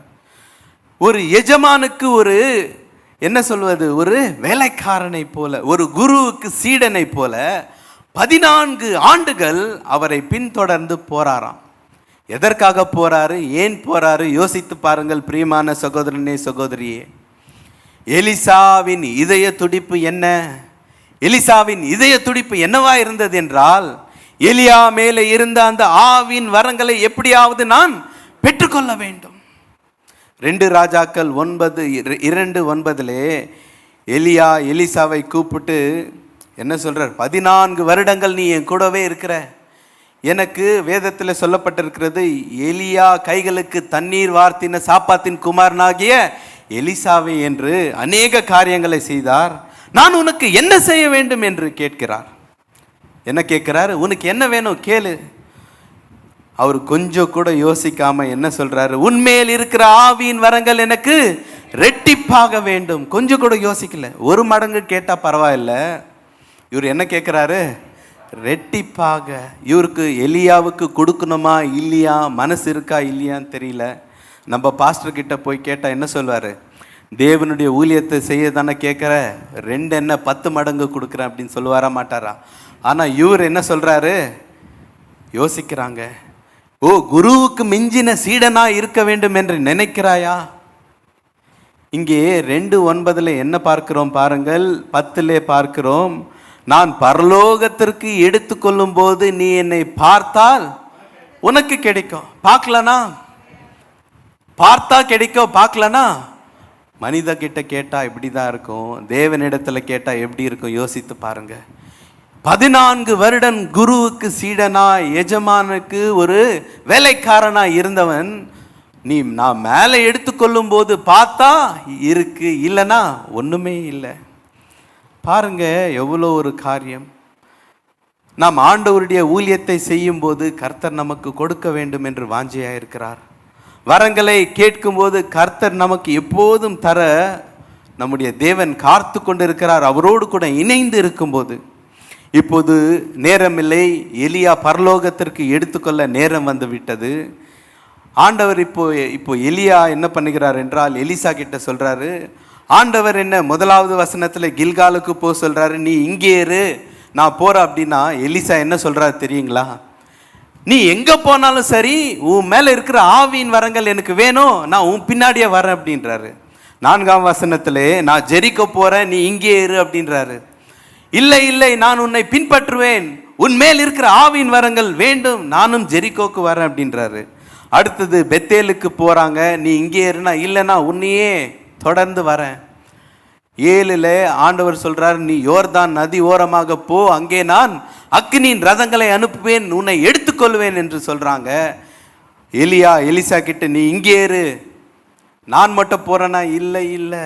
[SPEAKER 1] ஒரு எஜமானுக்கு ஒரு என்ன சொல்வது, ஒரு வேலைக்காரனை போல, ஒரு குருவுக்கு சீடனை போல 14 ஆண்டுகள் அவரை பின்தொடர்ந்து போறாராம். எதற்காக போறாரு? ஏன் போறாரு? யோசித்து பாருங்கள் பிரியமான சகோதரனே சகோதரியே. எலிசாவின் இதய துடிப்பு என்ன? எலிசாவின் இதய துடிப்பு என்னவா இருந்தது என்றால், எலியா மேலே இருந்த அந்த ஆவின் வரங்களை எப்படியாவது நான் பெற்றுக்கொள்ள வேண்டும். 2 ராஜாக்கள் 2:9 எலியா எலிசாவை கூப்பிட்டு என்ன சொல்றார்? 14 வருடங்கள் நீ என் கூடவே இருக்கிற. எனக்கு வேதத்தில் சொல்லப்பட்டிருக்கிறது, எலியா கைகளுக்கு தண்ணீர் வார்த்தின சாப்பாத்தின் குமாரனாகிய எலிசாவே என்று அநேக காரியங்களை செய்தார். நான் உனக்கு என்ன செய்ய வேண்டும் என்று கேட்கிறார். என்ன கேட்கிறார்? உனக்கு என்ன வேணும் கேளு. அவர் கொஞ்சம் கூட யோசிக்காம என்ன சொல்றாரு? உன்மேல் இருக்கிற ஆவியின் வரங்கள் எனக்கு ரெட்டிப்பாக வேண்டும். கொஞ்சம் கூட யோசிக்கல. 1 மடங்கு கேட்டா பரவாயில்ல. இவர் என்ன கேட்கிறாரு? ரெட்டிப்பாக. இவருக்கு எலியாவுக்கு கொடுக்கணுமா இல்லையா, மனசு இருக்கா இல்லையான்னு தெரியல. நம்ம பாஸ்டர் கிட்ட போய் கேட்டால் என்ன சொல்வார்? தேவனுடைய ஊழியத்தை செய்ய தானே கேட்குற, 2 என்ன 10 மடங்கு கொடுக்குறேன் அப்படின்னு சொல்லுவாரா மாட்டாரா? ஆனால் இவர் என்ன சொல்கிறாரு? யோசிக்கிறாங்க. ஓ, குருவுக்கு மிஞ்சின சீடனா இருக்க வேண்டும் என்று நினைக்கிறாயா? இங்கே 2:9 என்ன பார்க்கிறோம் பாருங்கள். 10 பார்க்கிறோம், நான் பரலோகத்திற்கு எடுத்துக்கொள்ளும் போது நீ என்னை பார்த்தால் உனக்கு கிடைக்கும். பார்க்கலனா? பார்த்தா கிடைக்கும், பார்க்கலனா? மனித கிட்ட கேட்டா இப்படி தான் இருக்கும், தேவனிடத்துல கேட்டா எப்படி இருக்கும்? யோசித்து பாருங்க. 14 வருடம் குருவுக்கு சீடனாய், எஜமானுக்கு ஒரு வேலைக்காரனாய் இருந்தவன், நீ நான் மேலே எடுத்துக்கொள்ளும் போது பார்த்தா இருக்கு, இல்லைன்னா ஒண்ணுமே இல்லை. பாருங்க எவ்வளோ ஒரு காரியம். நாம் ஆண்டவருடைய ஊழியத்தை செய்யும் போது கர்த்தர் நமக்கு கொடுக்க வேண்டும் என்று வாஞ்சையாக இருக்கிறார். வரங்களை கேட்கும்போது கர்த்தர் நமக்கு எப்போதும் தர நம்முடைய தேவன் காத்து கொண்டிருக்கிறார். அவரோடு கூட இணைந்து இருக்கும்போது இப்போது நேரமில்லை, எலியா பரலோகத்திற்கு எடுத்துக்கொள்ள நேரம் வந்து விட்டது. ஆண்டவர் இப்போ எலியா என்ன பண்ணுகிறார் என்றால், எலிசா கிட்ட சொல்றாரு, ஆண்டவர் என்ன முதலாவது வசனத்தில் கில்காலுக்கு போக சொல்றாரு, நீ இங்கே இரு நான் போறேன் அப்படின்னா எலிசா என்ன சொல்றாரு தெரியுங்களா? நீ எங்க போனாலும் சரி, உன் மேல இருக்கிற ஆவியின் வரங்கள் எனக்கு வேணும், நான் உன் பின்னாடியே வரேன் அப்படின்றாரு. 4ஆம் வசனத்திலே நான் ஜெரிக்கோ போறேன், நீ இங்கே இரு அப்படின்றாரு. இல்லை இல்லை, நான் உன்னை பின்பற்றுவேன், உன் மேல் இருக்கிற ஆவியின் வரங்கள் வேண்டும், நானும் ஜெரிக்கோக்கு வரேன் அப்படின்றாரு. அடுத்தது பெத்தேலுக்கு போறாங்க, நீ இங்கே இருனா, இல்லைன்னா உன்னையே தொடர்ந்து வரேன். 7 ஆண்டவர் சொல்றார், நீ யோர்தான் நதி ஓரமாக போ, அங்கே நான் அக்கினியின் ரதங்களை அனுப்புவேன், உன்னை எடுத்துக்கொள்வேன் என்று சொல்றாங்க. எலிசா கிட்ட நீ இங்கே இரு, நான் மட்டும் போறேன்னா, இல்லை இல்லை,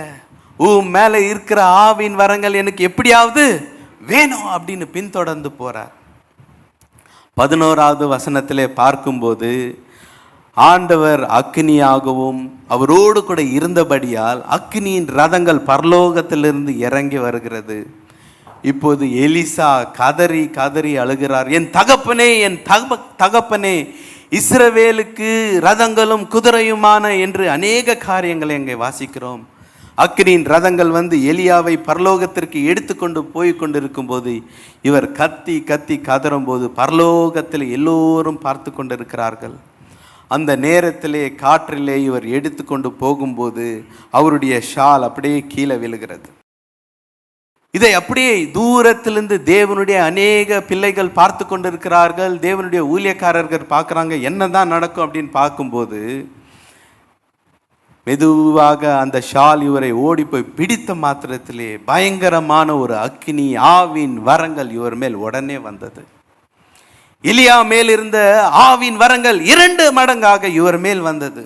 [SPEAKER 1] உன் மேல இருக்கிற ஆவின் வரங்கள் எனக்கு எப்படியாவது வேணும் அப்படின்னு பின்தொடர்ந்து போறார். 11ஆவது வசனத்திலே பார்க்கும்போது ஆண்டவர் அக்கினியாகவும் அவரோடு கூட இருந்தபடியால் அக்கினியின் ரதங்கள் பரலோகத்திலிருந்து இறங்கி வருகிறது. இப்போது எலிசா கதறி கதறி அழுகிறார், என் தகப்பனே, என் தகப்பனே, இஸ்ரவேலுக்கு ரதங்களும் குதிரையுமான என்று அநேக காரியங்களை அங்கே வாசிக்கிறோம். அக்கினியின் ரதங்கள் வந்து எலியாவை பரலோகத்திற்கு எடுத்துக்கொண்டு போய் கொண்டிருக்கும் போது இவர் கத்தி கத்தி கதறும் போது பரலோகத்தில் எல்லோரும் பார்த்து கொண்டிருக்கிறார்கள். அந்த நேரத்திலே காற்றிலே இவர் எடுத்துக்கொண்டு போகும்போது அவருடைய ஷால் அப்படியே கீழே விழுகிறது. இதை அப்படியே தூரத்திலிருந்து தேவனுடைய அநேக பிள்ளைகள் பார்த்து கொண்டிருக்கிறார்கள். தேவனுடைய ஊழியக்காரர்கள் பார்க்குறாங்க, என்னதான் நடக்கும் அப்படின்னு பார்க்கும்போது மெதுவாக அந்த ஷால் இவரை ஓடி போய் பிடித்த மாத்திரத்திலே பயங்கரமான ஒரு அக்கினி ஆவின் வரங்கள் இவர் மேல் உடனே வந்தது. எலியா மேல் இருந்த ஆவின் வரங்கள் 2 மடங்காக இவர் மேல் வந்தது.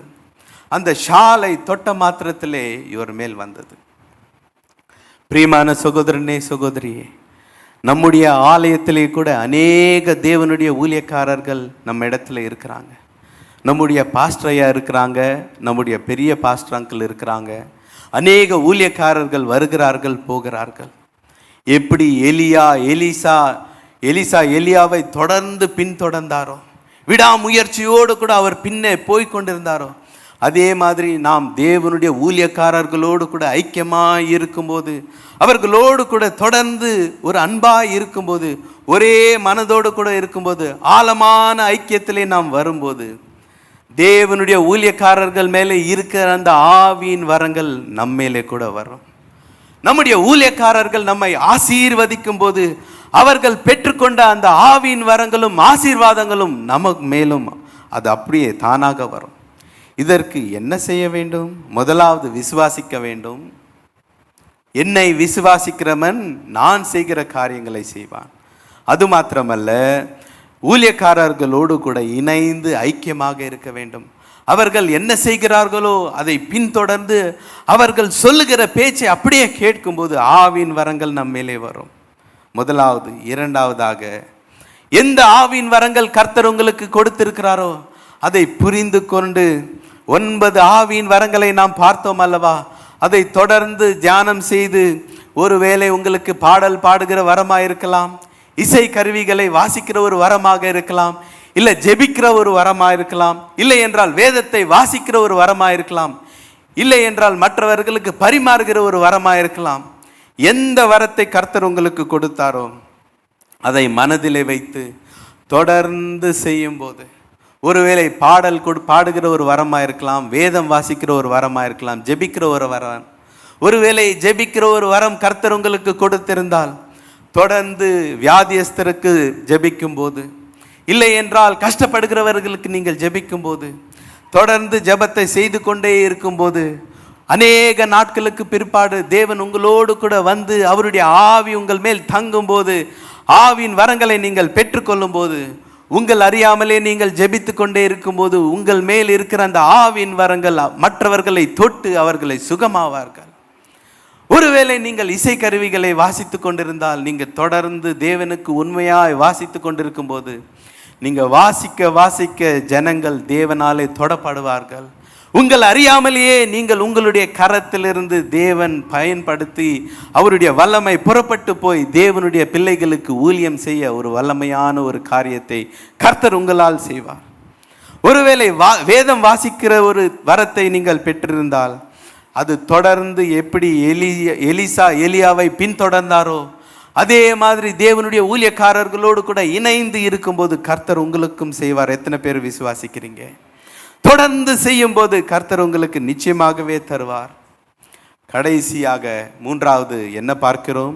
[SPEAKER 1] அந்த ஷாலை தொட்ட மாத்திரத்திலே இவர் மேல் வந்தது. பிரியமான சகோதரனே, சகோதரியே, நம்முடைய ஆலயத்திலே கூட அநேக தேவனுடைய ஊழியக்காரர்கள் நம்ம இடத்துல இருக்கிறாங்க. நம்முடைய பாஸ்டர் ஐயா இருக்கிறாங்க, நம்முடைய பெரிய பாஸ்டர் அங்கிள் இருக்கிறாங்க. அநேக ஊழியக்காரர்கள் வருகிறார்கள் போகிறார்கள். எப்படி எலிசா எலியாவை தொடர்ந்து பின்தொடர்ந்தாரோ, விடாமுயற்சியோடு கூட அவர் பின்னே போய்கொண்டிருந்தாரோ, அதே மாதிரி நாம் தேவனுடைய ஊழியக்காரர்களோடு கூட ஐக்கியமாய் இருக்கும்போது, அவர்களோடு கூட தொடர்ந்து ஒரு அன்பாய் இருக்கும்போது, ஒரே மனதோடு கூட இருக்கும்போது, ஆழமான ஐக்கியத்திலே நாம் வரும்போது தேவனுடைய ஊழியக்காரர்கள் மேலே இருக்கிற அந்த ஆவியின் வரங்கள் நம்மேலே கூட வரும். நம்முடைய ஊழியக்காரர்கள் நம்மை ஆசீர்வதிக்கும் போது அவர்கள் பெற்றுக்கொண்ட அந்த ஆவியின் வரங்களும் ஆசீர்வாதங்களும் நமக்கு மேலும் அது அப்படியே தானாக வரும். இதற்கு என்ன செய்ய வேண்டும்? முதலாவது விசுவாசிக்க வேண்டும். என்னை விசுவாசிக்கிறவன் நான் செய்கிற காரியங்களை செய்வான். அது மாத்திரமல்ல, ஊழியக்காரர்களோடு கூட இணைந்து ஐக்கியமாக இருக்க வேண்டும். அவர்கள் என்ன செய்கிறார்களோ அதை பின்தொடர்ந்து அவர்கள் சொல்லுகிற பேச்சை அப்படியே கேட்கும்போது ஆவின் வரங்கள் நம்ம மேலே வரும். முதலாவது. இரண்டாவதாக, எந்த ஆவின் வரங்கள் கர்த்தர் உங்களுக்கு கொடுத்திருக்கிறாரோ அதை புரிந்து கொண்டு 9 ஆவியின் வரங்களை நாம் பார்த்தோம் அல்லவா, அதை தொடர்ந்து தியானம் செய்து, ஒருவேளை உங்களுக்கு பாடல் பாடுகிற வரமாக இருக்கலாம், இசை கருவிகளை வாசிக்கிற ஒரு வரமாக இருக்கலாம், இல்லை ஜெபிக்கிற ஒரு வரமாக இருக்கலாம், இல்லை என்றால் வேதத்தை வாசிக்கிற ஒரு வரமாக இருக்கலாம், இல்லை என்றால் மற்றவர்களுக்கு பரிமாறுகிற ஒரு வரமாக இருக்கலாம். எந்த வரத்தை கர்த்தர் உங்களுக்கு கொடுத்தாரோ அதை மனதிலே வைத்து தொடர்ந்து செய்யும் போது, ஒருவேளை பாடுகிற ஒரு வரமாக இருக்கலாம், வேதம் வாசிக்கிற ஒரு வரமாக இருக்கலாம், ஜெபிக்கிற ஒரு வரம், ஒருவேளை ஜெபிக்கிற ஒரு வரம் கர்த்தர் உங்களுக்கு கொடுத்திருந்தால் தொடர்ந்து வியாதியஸ்தருக்கு ஜெபிக்கும் போது, இல்லை என்றால் கஷ்டப்படுகிறவர்களுக்கு நீங்கள் ஜெபிக்கும் போது, தொடர்ந்து ஜெபத்தை செய்து கொண்டே இருக்கும்போது, அநேக நாட்களுக்கு பிற்பாடு தேவன் உங்களோடு கூட வந்து அவருடைய ஆவி உங்கள் மேல் தங்கும் போது, ஆவியின் வரங்களை நீங்கள் பெற்றுக்கொள்ளும் போது, உங்கள் அறியாமலே நீங்கள் ஜெபித்து கொண்டே இருக்கும்போது உங்கள் மேல் இருக்கிற அந்த ஆவியின் வரங்கள் மற்றவர்களை தொட்டு அவர்களை சுகமாவார்கள். ஒருவேளை நீங்கள் இசைக்கருவிகளை வாசித்து கொண்டிருந்தால், நீங்கள் தொடர்ந்து தேவனுக்கு உண்மையாய் வாசித்து கொண்டிருக்கும் போது, நீங்கள் வாசிக்க வாசிக்க ஜனங்கள் தேவனாலே தொடப்படுவார்கள். உங்கள் அறியாமலேயே நீங்கள் உங்களுடைய கரத்திலிருந்து தேவன் பயன்படுத்தி அவருடைய வல்லமை புறப்பட்டு போய் தேவனுடைய பிள்ளைகளுக்கு ஊழியம் செய்ய ஒரு வல்லமையான ஒரு காரியத்தை கர்த்தர் உங்களால் செய்வார். ஒருவேளை வேதம் வாசிக்கிற ஒரு வரத்தை நீங்கள் பெற்றிருந்தால், அது தொடர்ந்து எப்படி எலியாவை பின்தொடர்ந்தாரோ அதே மாதிரி தேவனுடைய ஊழியக்காரர்களோடு கூட இணைந்து இருக்கும்போது கர்த்தர் உங்களுக்கும் செய்வார். எத்தனை பேர் விசுவாசிக்கிறீங்க? தொடர்ந்து செய்யும் போது கர்த்தர் உங்களுக்கு நிச்சயமாகவே தருவார். கடைசியாக மூன்றாவது என்ன பார்க்கிறோம்?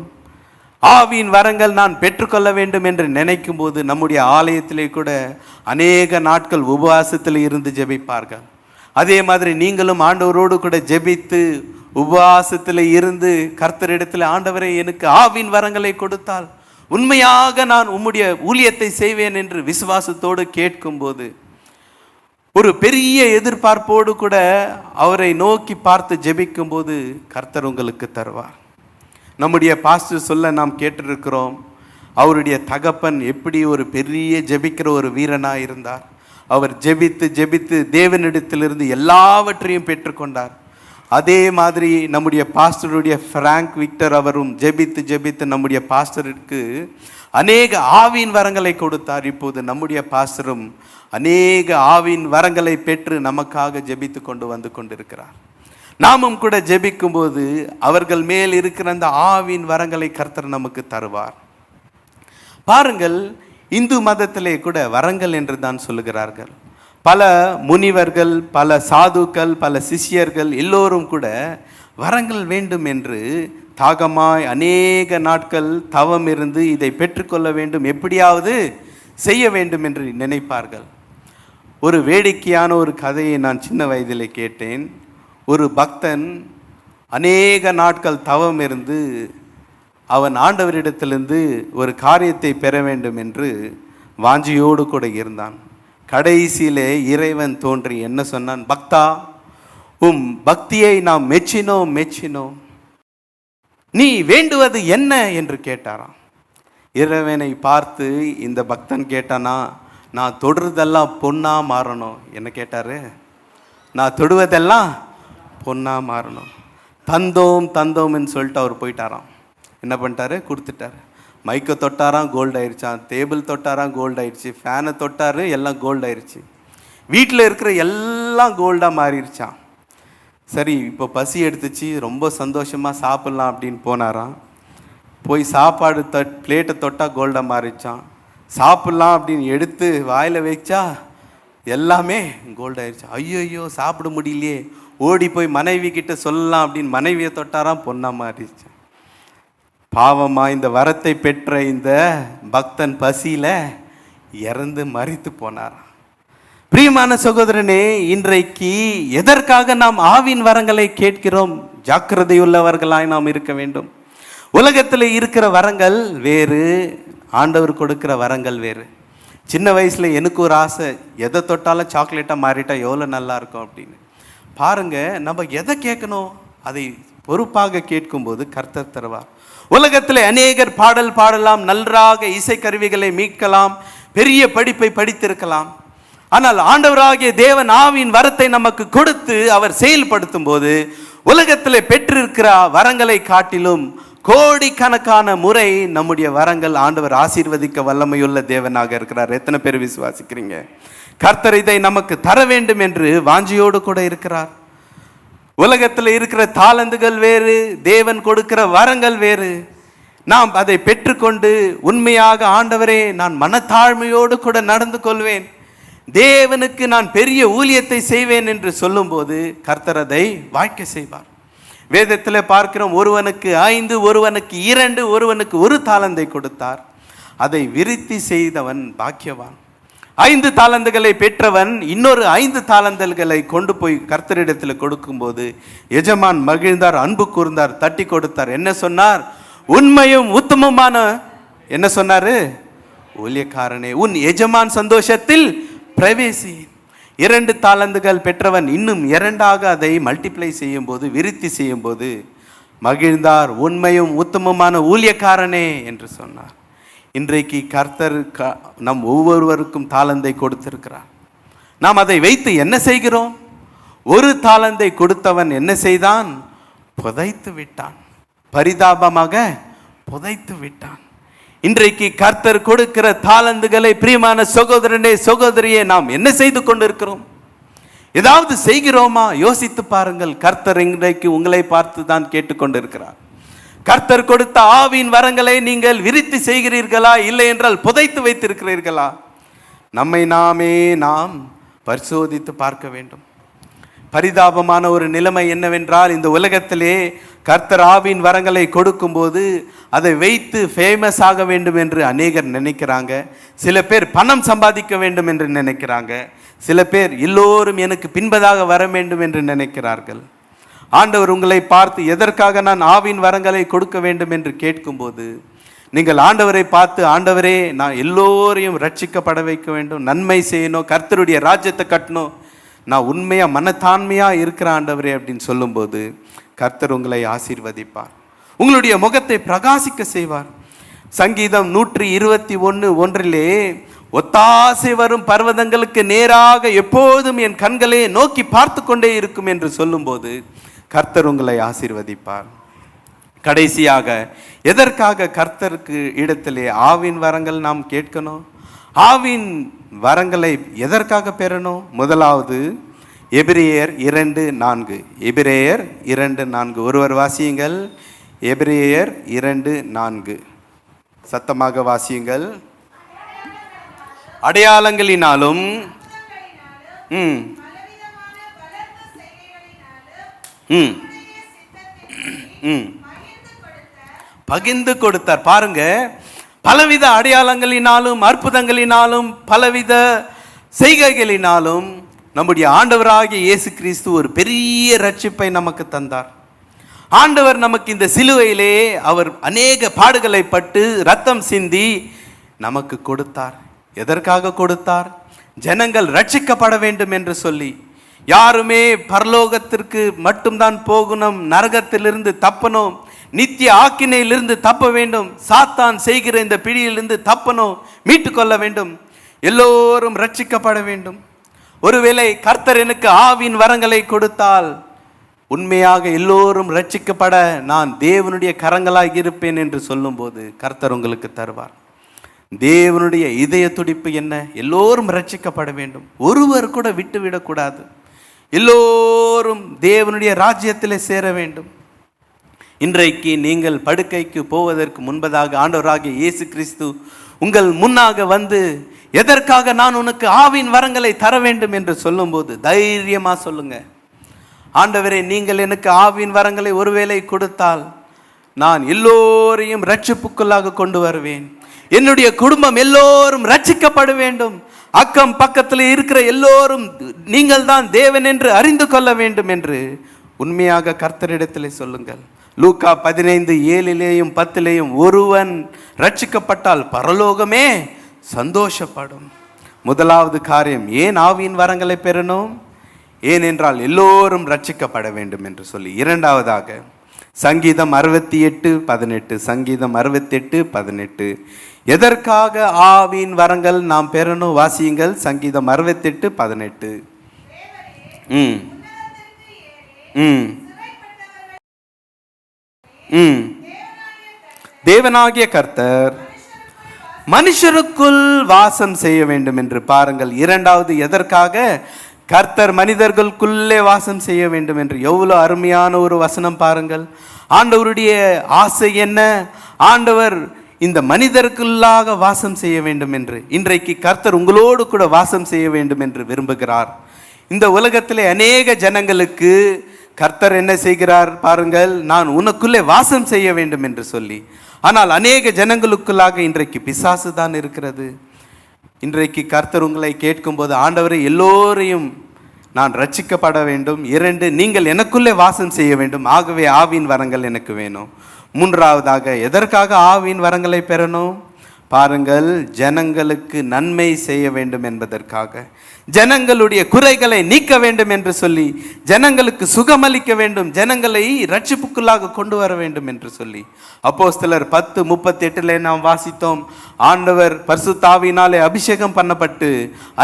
[SPEAKER 1] ஆவியின் வரங்கள் நான் பெற்றுக்கொள்ள வேண்டும் என்று நினைக்கும் போது நம்முடைய ஆலயத்திலே கூட அநேக நாட்கள் உபவாசத்தில் இருந்து ஜெபிப்பார்கள். அதே மாதிரி நீங்களும் ஆண்டவரோடு கூட ஜெபித்து உபவாசத்தில் இருந்து கர்த்தரிடத்தில், ஆண்டவரே எனக்கு ஆவியின் வரங்களை கொடுத்தால் உண்மையாக நான் உம்முடைய ஊழியத்தை செய்வேன் என்று விசுவாசத்தோடு கேட்கும்போது, ஒரு பெரிய எதிர்பார்ப்போடு கூட அவரை நோக்கி பார்த்து ஜெபிக்கும் போது கர்த்தர் உங்களுக்கு தருவார். நம்முடைய பாஸ்டர் சொல்ல நாம் கேட்டிருக்கிறோம், அவருடைய தகப்பன் எப்படி ஒரு பெரிய ஜெபிக்கிற ஒரு வீரனாக இருந்தார். அவர் ஜெபித்து ஜெபித்து தேவனிடத்திலிருந்து எல்லாவற்றையும் பெற்றுக்கொண்டார். அதே மாதிரி நம்முடைய பாஸ்டருடைய ஃப்ராங்க் விக்டர் அவரும் ஜெபித்து ஜெபித்து நம்முடைய பாஸ்டருக்கு அநேக ஆவியின் வரங்களை கொடுத்தார். இப்போது நம்முடைய பாஸ்டரும் அநேக ஆவியின் வரங்களை பெற்று நமக்காக ஜெபித்து கொண்டு வந்து கொண்டிருக்கிறார். நாமும் கூட ஜெபிக்கும் போது அவர்கள் மேல் இருக்கிற அந்த ஆவியின் வரங்களை கர்த்தர் நமக்கு தருவார். பாருங்கள், இந்து மதத்திலே கூட வரங்கள் என்று தான் சொல்லுகிறார்கள். பல முனிவர்கள், பல சாதுக்கள், பல சிஷ்யர்கள் எல்லோரும் கூட வரங்கள் வேண்டும் என்று தாகமாய் அநேக நாட்கள் தவம் இருந்து இதை பெற்றுக்கொள்ள வேண்டும், எப்படியாவது செய்ய வேண்டும் என்று நினைப்பார்கள். ஒரு வேடிக்கையான ஒரு கதையை நான் சின்ன வயதில் கேட்டேன். ஒரு பக்தன் அநேக நாட்கள் தவம் இருந்து அவன் ஆண்டவரிடத்திலிருந்து ஒரு காரியத்தை பெற வேண்டும் என்று வாஞ்சியோடு கூட இருந்தான். கடைசியிலே இறைவன் தோன்றி என்ன சொன்னான்? பக்தா, பக்தியை நாம் மெச்சினோம், நீ வேண்டுவது என்ன என்று கேட்டாராம். இறைவனை பார்த்து இந்த பக்தன் கேட்டானா, நான் தொடுறதெல்லாம் பொண்ணா மாறணும். என்ன கேட்டாரு? நான் தொடுவதெல்லாம் பொண்ணா மாறணும். தந்தோம்னு சொல்லிட்டு அவர் போயிட்டாராம். என்ன பண்ணிட்டாரு? கொடுத்துட்டாரு. மைக்கை தொட்டாராம், கோல்டு ஆயிடுச்சான். டேபிள் தொட்டாராம், கோல்டு ஆயிடுச்சு. ஃபேனை தொட்டாரு, எல்லாம் கோல்டு ஆயிடுச்சு. வீட்டில் இருக்கிற எல்லாம் கோல்டாக மாறிடுச்சான். சரி, இப்போ பசி எடுத்துச்சு, ரொம்ப சந்தோஷமாக சாப்பிட்லாம் அப்படின்னு போனாராம். போய் சாப்பாடு பிளேட்டை தொட்டால் கோல்டாக மாறிடுச்சான். சாப்பிட்லாம் அப்படின்னு எடுத்து வாயில் வச்சா எல்லாமே கோல்டு ஆயிடுச்சு. ஐயோ சாப்பிட முடியலையே, ஓடி போய் மனைவி கிட்ட சொல்லலாம் அப்படின்னு மனைவியை தொட்டாராம், பொண்ணாக மாறிடுச்சான். பாவமா இந்த வரத்தை பெற்ற இந்த பக்தன் பசியில இறந்து மரித்து போனாராம். பிரியமான சகோதரனே, இன்றைக்கு எதற்காக நாம் ஆவின் வரங்களை கேட்கிறோம்? ஜாக்கிரதையுள்ளவர்களாய் நாம் இருக்க வேண்டும். உலகத்தில் இருக்கிற வரங்கள் வேறு, ஆண்டவர் கொடுக்கிற வரங்கள் வேறு. சின்ன வயசுல எனக்கு ஒரு ஆசை, எதை தொட்டாலும் சாக்லேட்டாக மாறிட்டா எவ்வளோ நல்லா இருக்கும் அப்படின்னு. பாருங்க, நம்ம எதை கேட்கணும் அதை பொறுப்பாக கேட்கும்போது கர்த்தர் தருவார். உலகத்தில் அநேகர் பாடல் பாடலாம், நன்றாக இசைக்கருவிகளை மீட்கலாம், பெரிய படிப்பை படித்திருக்கலாம். ஆனால் ஆண்டவராகிய தேவன் ஆவியின் வரத்தை நமக்கு கொடுத்து அவர் செயல்படுத்தும் போது உலகத்தில் பெற்றிருக்கிற வரங்களை காட்டிலும் கோடிக்கணக்கான முறை நம்முடைய வரங்கள் ஆண்டவர் ஆசீர்வதிக்க வல்லமையுள்ள தேவனாக இருக்கிறார். எத்தனை பேர் விசுவாசிக்கிறீங்க? கர்த்தர் இதை நமக்கு தர வேண்டும் என்று வாஞ்சியோடு கூட இருக்கிறார். உலகத்தில் இருக்கிற தாளந்துகள் வேறு, தேவன் கொடுக்கிற வரங்கள் வேறு. நாம் அதை பெற்றுக்கொண்டு உண்மையாக, ஆண்டவரே நான் மனத்தாழ்மையோடு கூட நடந்து கொள்வேன், தேவனுக்கு நான் பெரிய ஊழியத்தை செய்வேன் என்று சொல்லும்போது கர்த்தர் அதை வாய்க்க செய்வார். வேதத்தில் பார்க்கிறோம், ஒருவனுக்கு 5, ஒருவனுக்கு 2, ஒருவனுக்கு 1 தாளந்தை கொடுத்தார். அதை விருத்தி செய்தவன் பாக்கியவான். 5 தாளந்துகளை பெற்றவன் இன்னொரு 5 தாளந்துகளை கொண்டு போய் கர்த்தரிடத்தில் கொடுக்கும்போது எஜமான் மகிழ்ந்தார், அன்பு கூர்ந்தார், தட்டி கொடுத்தார். என்ன சொன்னார்? உண்மையும் உத்தமமான, என்ன சொன்னாரு? ஊழியக்காரனே, உன் எஜமான் சந்தோஷத்தில் பிரவேசி. 2 தாளந்துகள் பெற்றவன் இன்னும் 2ஆக அதை மல்டிப்ளை செய்யும் போது, விருத்தி செய்யும் போது மகிழ்ந்தார். உண்மையும் உத்தமமான ஊழியக்காரனே என்று சொன்னார். இன்றைக்கு கர்த்தர் நம் ஒவ்வொருவருக்கும் தாளந்தை கொடுத்திருக்கிறார். நாம் அதை வைத்து என்ன செய்கிறோம்? ஒரு தாளந்தை கொடுத்தவன் என்ன செய்தான்? புதைத்து விட்டான். பரிதாபமாக புதைத்து விட்டான். இன்றைக்கு கர்த்தர் கொடுக்கிற தாளந்துகளை பிரியமான சகோதரனே, சகோதரியே, நாம் என்ன செய்து கொண்டிருக்கிறோம்? ஏதாவது செய்கிறோமா? யோசித்து பாருங்கள். கர்த்தர் இன்றைக்கு உங்களை பார்த்து தான் கேட்டுக்கொண்டிருக்கிறார். கர்த்தர் கொடுத்த ஆவியின் வரங்களை நீங்கள் விருத்தி செய்கிறீர்களா? இல்லை என்றால் புதைத்து வைத்திருக்கிறீர்களா? நம்மை நாம் பரிசோதித்து பார்க்க வேண்டும். பரிதாபமான ஒரு நிலைமை என்னவென்றால், இந்த உலகத்திலே கர்த்தர் ஆவியின் வரங்களை கொடுக்கும்போது அதை வைத்து ஃபேமஸ் ஆக வேண்டும் என்று அநேகர் நினைக்கிறாங்க. சில பேர் பணம் சம்பாதிக்க வேண்டும் என்று நினைக்கிறாங்க. சில பேர் எல்லோரும் எனக்கு பின்பதாக வர வேண்டும் என்று நினைக்கிறார்கள். ஆண்டவர் உங்களை பார்த்து எதற்காக நான் ஆவியின் வரங்களை கொடுக்க வேண்டும் என்று கேட்கும்போது, நீங்கள் ஆண்டவரை பார்த்து, ஆண்டவரே, நான் எல்லோரையும் ரட்சிக்கப்பட வைக்க வேண்டும், நன்மை செய்யணும், கர்த்தருடைய ராஜ்யத்தை கட்டணும், நான் உண்மையாக மனத்தாண்மையாக இருக்கிற ஆண்டவரே அப்படின்னு சொல்லும்போது கர்த்தர் உங்களை ஆசீர்வதிப்பார். உங்களுடைய முகத்தை பிரகாசிக்க செய்வார். சங்கீதம் 121:1 ஒத்தாசை வரும் பர்வதங்களுக்கு நேராக எப்போதும் என் கண்களே நோக்கி பார்த்து கொண்டே இருக்கும் என்று சொல்லும்போது கர்த்தர் உங்களை ஆசீர்வதிப்பார். கடைசியாக, எதற்காக கர்த்தருக்கு இடத்திலே ஆவின் வரங்கள் நாம் கேட்கணும்? ஆவின் வரங்களை எதற்காக பெறணும்? முதலாவது எபிரேயர் 2:4. எபிரேயர் 2:4 ஒருவர் வாசியுங்கள். எபிரேயர் 2:4 சத்தமாக வாசியுங்கள். அடையாளங்களினாலும் பகிர்ந்து கொடுத்தார். பாருங்க, பலவித அடையாளங்களினாலும் அற்புதங்களினாலும் பலவித செய்கைகளினாலும் நம்முடைய ஆண்டவராகிய இயேசு கிறிஸ்து ஒரு பெரிய ரட்சிப்பை நமக்கு தந்தார். ஆண்டவர் நமக்கு இந்த சிலுவையிலே அவர் அநேக பாடுகளை பட்டு ரத்தம் சிந்தி நமக்கு கொடுத்தார். எதற்காக கொடுத்தார்? ஜனங்கள் ரட்சிக்கப்பட வேண்டும் என்று சொல்லி. யாருமே பரலோகத்திற்கு மட்டும்தான் போகணும், நரகத்திலிருந்து தப்பணும், நித்திய ஆக்கினையிலிருந்து தப்ப வேண்டும், சாத்தான் செய்கிற இந்த பிடியிலிருந்து தப்பணும், மீட்டுக்கொள்ள வேண்டும், எல்லோரும் ரட்சிக்கப்பட வேண்டும். ஒருவேளை கர்த்தர் எனக்கு ஆவின் வரங்களை கொடுத்தால் உண்மையாக எல்லோரும் ரட்சிக்கப்பட நான் தேவனுடைய கரங்களாக இருப்பேன் என்று சொல்லும்போது கர்த்தர் உங்களுக்கு தருவார். தேவனுடைய இதய துடிப்பு என்ன? எல்லோரும் ரட்சிக்கப்பட வேண்டும், ஒருவர் கூட விட்டுவிடக்கூடாது, எல்லோரும் தேவனுடைய ராஜ்யத்திலே சேர வேண்டும். இன்றைக்கு நீங்கள் படுக்கைக்கு போவதற்கு முன்பதாக ஆண்டவராகிய இயேசு கிறிஸ்து உங்கள் முன்னாக வந்து, எதற்காக நான் உனக்கு ஆவின் வரங்களை தர வேண்டும் என்று சொல்லும்போது தைரியமா சொல்லுங்க, ஆண்டவரே, நீங்கள் எனக்கு ஆவின் வரங்களை ஒருவேளை கொடுத்தால் நான் எல்லோரையும் ரட்சிப்புக்குள்ளாக கொண்டு வருவேன், என்னுடைய குடும்பம் எல்லோரும் ரட்சிக்கப்பட வேண்டும், அக்கம் பக்கத்தில் இருக்கிற எல்லோரும் நீங்கள் தான் தேவன் என்று அறிந்து கொள்ள வேண்டும் என்று உண்மையாக கர்த்தரிடத்தில் சொல்லுங்கள். லூக்கா 15:7-10 ஒருவன் ரட்சிக்கப்பட்டால் பரலோகமே சந்தோஷப்படும். முதலாவது காரியம், ஏன் ஆவியின் வரங்களை பெறணும்? ஏனென்றால் எல்லோரும் ரட்சிக்கப்பட வேண்டும் என்று சொல்லி. இரண்டாவதாக சங்கீதம் 68:18 சங்கீதம் 68:18 எதற்காக ஆவியின் வரங்கள் நாம் பெறணும்? வாசியுங்கள். சங்கீதம் 68:18 தேவனாகிய கர்த்தர் மனுஷருக்குள் வாசம் செய்ய வேண்டும் என்று. பாருங்கள், இரண்டாவது எதற்காக? கர்த்தர் மனிதர்களுக்குள்ளே வாசம் செய்ய வேண்டும் என்று. எவ்வளவு அருமையான ஒரு வசனம் பாருங்கள். ஆண்டவருடைய ஆசை என்ன? ஆண்டவர் இந்த மனிதருக்குள்ளாக வாசம் செய்ய வேண்டும் என்று. இன்றைக்கு கர்த்தர் உங்களோடு கூட வாசம் செய்ய வேண்டும் என்று விரும்புகிறார். இந்த உலகத்திலே அநேக ஜனங்களுக்கு கர்த்தர் என்ன செய்கிறார் பாருங்கள், நான் உனக்குள்ளே வாசம் செய்ய வேண்டும் என்று சொல்லி. ஆனால் அநேக ஜனங்களுக்குள்ளாக இன்றைக்கு பிசாசு தான் இருக்கிறது. இன்றைக்கு கர்த்தர் உங்களை கேட்கும்போது, ஆண்டவரை, எல்லோரையும் நான் ரட்சிக்கப்பட வேண்டும். 2, நீங்கள் எனக்குள்ளே வாசம் செய்ய வேண்டும், ஆகவே ஆவியின் வரங்கள் எனக்கு வேணும். மூன்றாவதாக எதற்காக ஆவியின் வரங்களை பெறணும்? பாருங்கள், ஜனங்களுக்கு நன்மை செய்ய வேண்டும் என்பதற்காக, ஜனங்களுடைய குறைகளை நீக்க வேண்டும் என்று சொல்லி, ஜனங்களுக்கு சுகமளிக்க வேண்டும், ஜனங்களை ரட்சிப்புக்குள்ளாக கொண்டு வர வேண்டும் என்று சொல்லி அப்போஸ்தலர் 10:38 நாம் வாசித்தோம். ஆண்டவர் பரிசுத்த ஆவியினாலே அபிஷேகம் பண்ணப்பட்டு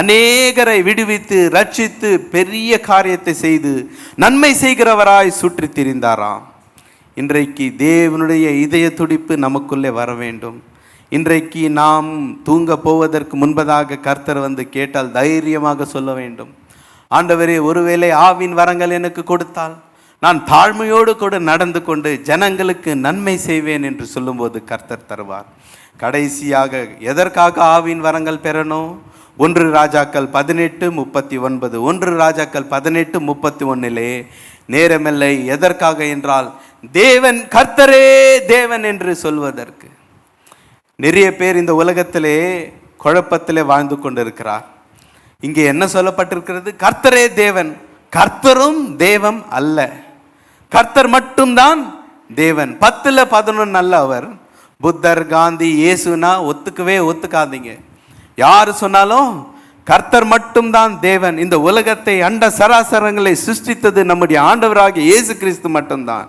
[SPEAKER 1] அநேகரை விடுவித்து ரட்சித்து பெரிய காரியத்தை செய்து நன்மை செய்கிறவராய் சுற்றி திரிந்தாராம். இன்றைக்கு தேவனுடைய இதய துடிப்பு நமக்குள்ளே வர வேண்டும். இன்றைக்கு நாம் தூங்க போவதற்கு முன்பதாக கர்த்தர் வந்து கேட்டால் தைரியமாக சொல்ல வேண்டும், ஆண்டவரே, ஒருவேளை ஆவின் வரங்கள் எனக்கு கொடுத்தால் நான் தாழ்மையோடு கூட நடந்து கொண்டு ஜனங்களுக்கு நன்மை செய்வேன் என்று சொல்லும்போது கர்த்தர் தருவார். கடைசியாக எதற்காக ஆவின் வரங்கள் பெறணும்? 1 ராஜாக்கள் 18:39, 1 ராஜாக்கள் 18:31 நேரமில்லை. எதற்காக என்றால் தேவன் கர்த்தரே தேவன் என்று சொல்வதற்கு. நிறைய பேர் இந்த உலகத்திலே குழப்பத்திலே வாழ்ந்து கொண்டிருக்கிறார். இங்கே என்ன சொல்லப்பட்டிருக்கிறது? கர்த்தரே தேவன். கர்த்தரும் தேவன் அல்ல, கர்த்தர் மட்டும்தான் தேவன். 10-11 அல்ல அவர். புத்தர், காந்தி, இயேசுனா ஒத்துக்காதீங்க. யாரு சொன்னாலும் கர்த்தர் மட்டும்தான் தேவன். இந்த உலகத்தை அண்ட சராசரங்களை சிருஷ்டித்தது நம்முடைய ஆண்டவராகிய இயேசு கிறிஸ்து மட்டும்தான்.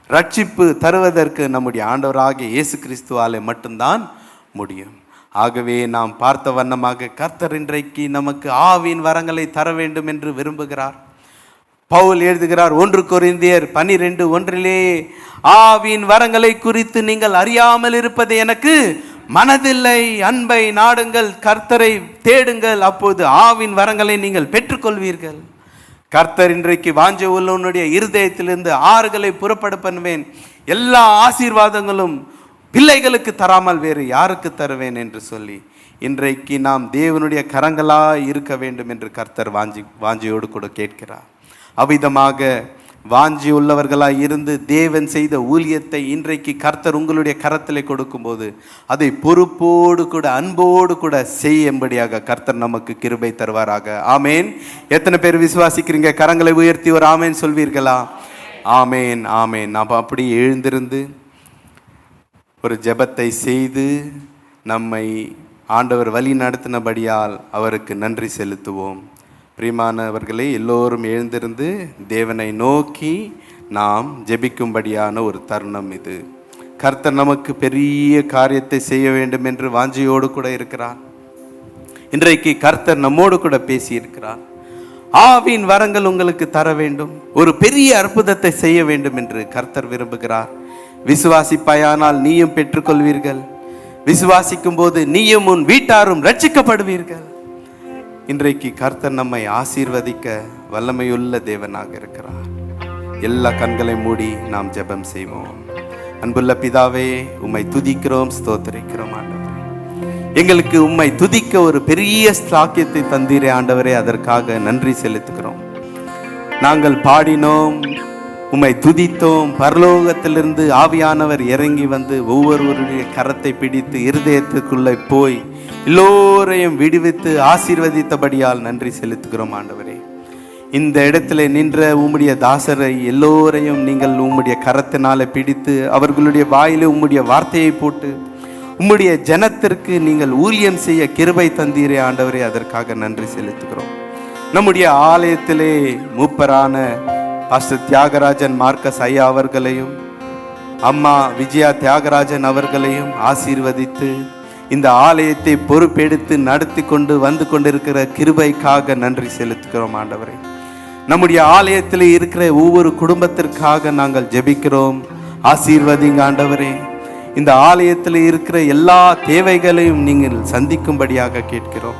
[SPEAKER 1] ரட்சிப்பு தருவதற்கு நம்முடைய ஆண்டவராகிய இயேசு கிறிஸ்துவாலே மட்டும்தான் முடியும். ஆகவே நாம் பார்த்த வண்ணமாக கர்த்தர் இன்றைக்கு நமக்கு ஆவின் வரங்களை தர வேண்டும் என்று விரும்புகிறார். பவுல் எழுதுகிறார் 1 கொரிந்தியர் 12:1 ஆவின் வரங்களை குறித்து நீங்கள் அறியாமல் இருப்பது எனக்கு மனதில்லை. அன்பை நாடுங்கள், கர்த்தரை தேடுங்கள், அப்போது ஆவின் வரங்களை நீங்கள் பெற்றுக்கொள்வீர்கள். கர்த்தர் இன்றைக்கு வாஞ்சை உள்ளவனுடைய இருதயத்திலிருந்து ஆறுகளை புறப்பட பண்ணுவேன், எல்லா ஆசீர்வாதங்களும் பிள்ளைகளுக்கு தராமல் வேறு யாருக்கு தருவேன் என்று சொல்லி இன்றைக்கு நாம் தேவனுடைய கரங்களாய் இருக்க வேண்டும் என்று கர்த்தர் வாஞ்சியோடு கூட கேட்கிறார். அவ்விதமாக வாஞ்சி உள்ளவர்களாய் இருந்து தேவன் செய்த ஊழியத்தை இன்றைக்கு கர்த்தர் உங்களுடைய கரத்திலே கொடுக்கும்போது அதை பொறுப்போடு கூட அன்போடு கூட செய்யும்படியாக கர்த்தர் நமக்கு கிருபை தருவாராக. ஆமேன். எத்தனை பேர் விசுவாசிக்கிறீங்க? கரங்களை உயர்த்தி ஒரு ஆமேன் சொல்வீர்களா? ஆமேன், ஆமேன். நாம் அப்படி எழுந்திருந்து ஒரு ஜெபத்தை செய்து நம்மை ஆண்டவர் வழி நடத்தினபடியால் அவருக்கு நன்றி செலுத்துவோம். பிரியமானவர்களே, எல்லோரும் எழுந்திருந்து தேவனை நோக்கி நாம் ஜெபிக்கும்படியான ஒரு தருணம் இது. கர்த்தர் நமக்கு பெரிய காரியத்தை செய்ய வேண்டும் என்று வாஞ்சையோடு கூட இருக்கிறார். இன்றைக்கு கர்த்தர் நம்மோடு கூட பேசி இருக்கிறார். ஆவின் வரங்கள் உங்களுக்கு தர வேண்டும், ஒரு பெரிய அற்புதத்தை செய்ய வேண்டும் என்று கர்த்தர் விரும்புகிறார். விசுவாசிப்பாயானால் நீயும் பெற்றுக்கொள்வீர்கள். விசுவாசிக்கும் போது நீயும் உன் வீட்டாரும் ரட்சிக்கப்படுவீர்கள். இன்றைக்கு கர்த்தர் நம்மை ஆசீர்வதிக்க வல்லமையுள்ள தேவனாக இருக்கிறார். எல்லா கண்களை மூடி நாம் ஜெபம் செய்வோம். அன்புள்ள பிதாவே, உம்மை துதிக்கிறோம், ஸ்தோத்திரிக்கிறோம். ஆண்டவரே, எங்களுக்கு உம்மை துதிக்க ஒரு பெரிய ஸ்லாக்கியத்தை தந்தீரே ஆண்டவரே, அதற்காக நன்றி செலுத்துகிறோம். நாங்கள் பாடினோம், உம்மை துதித்தோம். பரலோகத்திலிருந்து ஆவியானவர் இறங்கி வந்து ஒவ்வொருவருடைய கரத்தை பிடித்து இருதயத்துக்குள்ளே போய் எல்லோரையும் விடுவித்து ஆசீர்வதித்தபடியால் நன்றி செலுத்துகிறோம். ஆண்டவரே, இந்த இடத்துல நின்ற உம்முடைய தாசரை எல்லோரையும் நீங்கள் உம்முடைய கரத்தினால பிடித்து அவர்களுடைய வாயிலே உம்முடைய வார்த்தையை போட்டு உம்முடைய ஜனத்திற்கு நீங்கள் ஊழியம் செய்ய கிருபை தந்தீரே ஆண்டவரே, அதற்காக நன்றி செலுத்துகிறோம். நம்முடைய ஆலயத்திலே மூப்பரான பாஸ்டர் தியாகராஜன் மார்க்கஸ் ஐயா அவர்களையும் அம்மா விஜயா தியாகராஜன் அவர்களையும் ஆசீர்வதித்து இந்த ஆலயத்தை பொறுப்பெடுத்து நடத்தி கொண்டு வந்து கொண்டிருக்கிற கிருபைக்காக நன்றி செலுத்துகிறோம். ஆண்டவரே, நம்முடைய ஆலயத்தில் இருக்கிற ஒவ்வொரு குடும்பத்திற்காக நாங்கள் ஜெபிக்கிறோம். ஆசீர்வதிங்க ஆண்டவரே. இந்த ஆலயத்தில் இருக்கிற எல்லா தேவைகளையும் நீங்கள் சந்திக்கும்படியாக கேட்கிறோம்.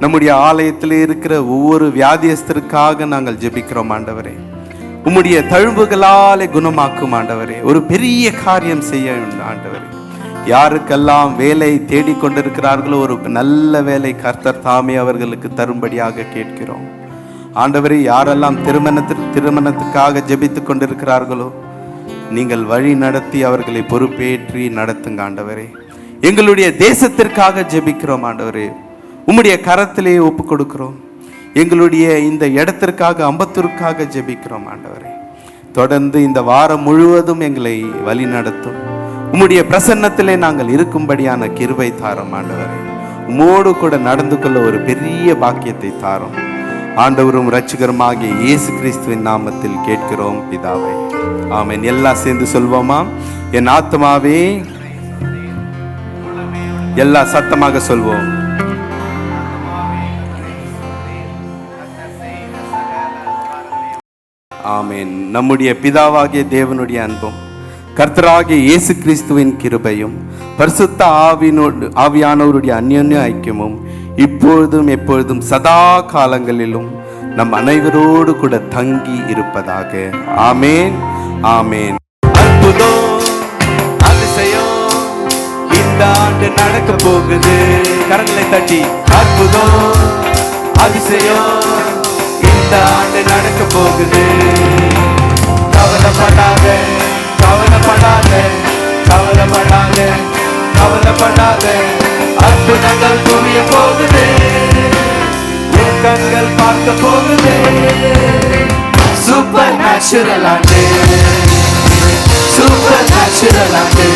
[SPEAKER 1] நம்முடைய ஆலயத்தில் இருக்கிற ஒவ்வொரு வியாதியஸ்தருக்காக நாங்கள் ஜெபிக்கிறோம். ஆண்டவரே, உம்முடைய தழும்புகளாலே குணமாக்கும் ஆண்டவரே, ஒரு பெரிய காரியம் செய்ய ஆண்டவரே. யாருக்கெல்லாம் வேலை தேடிக்கொண்டிருக்கிறார்களோ ஒரு நல்ல வேலை கர்த்தர் தாமே அவர்களுக்கு தரும்படியாக கேட்கிறோம். ஆண்டவரே, யாரெல்லாம் திருமணத்துக்காக ஜெபித்து கொண்டிருக்கிறார்களோ நீங்கள் வழி நடத்தி அவர்களை பொறுப்பேற்றி நடத்துங்க ஆண்டவரே. எங்களுடைய தேசத்திற்காக ஜெபிக்கிறோம் ஆண்டவரே, உம்முடைய கரத்திலே ஒப்பு கொடுக்கிறோம். எங்களுடைய இந்த இடத்திற்காக அம்பத்தூருக்காக ஜெபிக்கிறோம் ஆண்டவரே. தொடர்ந்து இந்த வாரம் முழுவதும் எங்களை வழி நடத்தும். உம்முடைய பிரசன்னத்திலே நாங்கள் இருக்கும்படியான கிருபை தாரும் ஆண்டவரே. உம்மோடு கூட நடந்து கொள்ள ஒரு பெரிய பாக்கியத்தை தாரும். ஆண்டவரும் இரட்சகருமாகிய இயேசு கிறிஸ்துவின் நாமத்தில் கேட்கிறோம் பிதாவே, ஆமென். எல்லாம் சேர்ந்து சொல்வோமா? என் ஆத்மாவே, எல்லா சத்தமாக சொல்வோம். ஆமென். நம்முடைய பிதாவாகிய தேவனுடைய அன்பும் கர்த்தராகிய இயேசு கிறிஸ்துவின் கிருபையும் பரிசுத்த ஆவியானவருடைய அந்யோன்ய ஐக்கியமும் இப்பொழுதும் எப்பொழுதும் சதா காலங்களிலும் நம் அனைவரோடு கூட தங்கி இருப்பதாக. ஆமேன், ஆமேன். அற்புதம், அதிசயம் இந்த ஆண்டு நடக்க போகுது. கரங்களை தட்டி அற்புதம், அதிசயம் இந்த ஆண்டு நடக்க போகுது. கவலைப்படாத, கவலைப்படாத, கவலைப்படாத, கவலைப்படாத. அற்புதங்கள் புரிய போகுது, என் கண்கள் பார்க்க போகுது. சூப்பர் நேச்சுரல் ஆண்டு, சூப்பர் நேச்சுரல் ஆண்டு,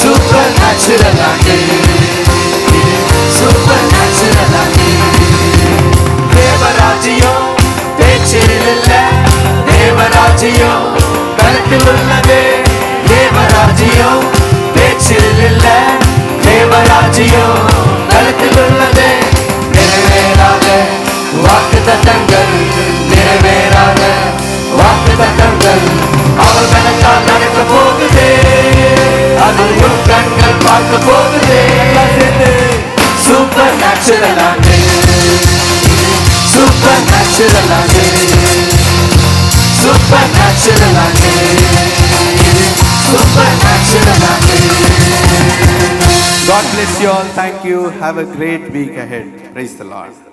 [SPEAKER 1] சூப்பர் நேச்சுரல் ஆண்டு, சூப்பர் நேச்சுரல் ஆண்டு. தேவராஜ்யம் பேச்சில் இல்ல, தேவராஜ்யம் கருத்தில் உள்ளது. தேவராஜ்யம் பேச்சில் இல்ல, தேவராஜ்யம் கருத்தில் உள்ளது. நிறைவேறாத வாக்குத்தத்தங்கள், நிறைவேறாத வாக்குத்தத்தங்கள் அவர்களுக்கால் நடக்க போகுது. அது உன் கண்கள் பார்க்க போகுது. சூப்பர் நேச்சுரல் ஆண்டு, சூப்பர் நேச்சுரல் ஆண்டு, சூப்பர் நேச்சுரல் ஆண்டு, சூப்பர் நேச்சுரல் ஆண்டு. God bless you all. Thank you. Have a great week ahead. Praise the Lord.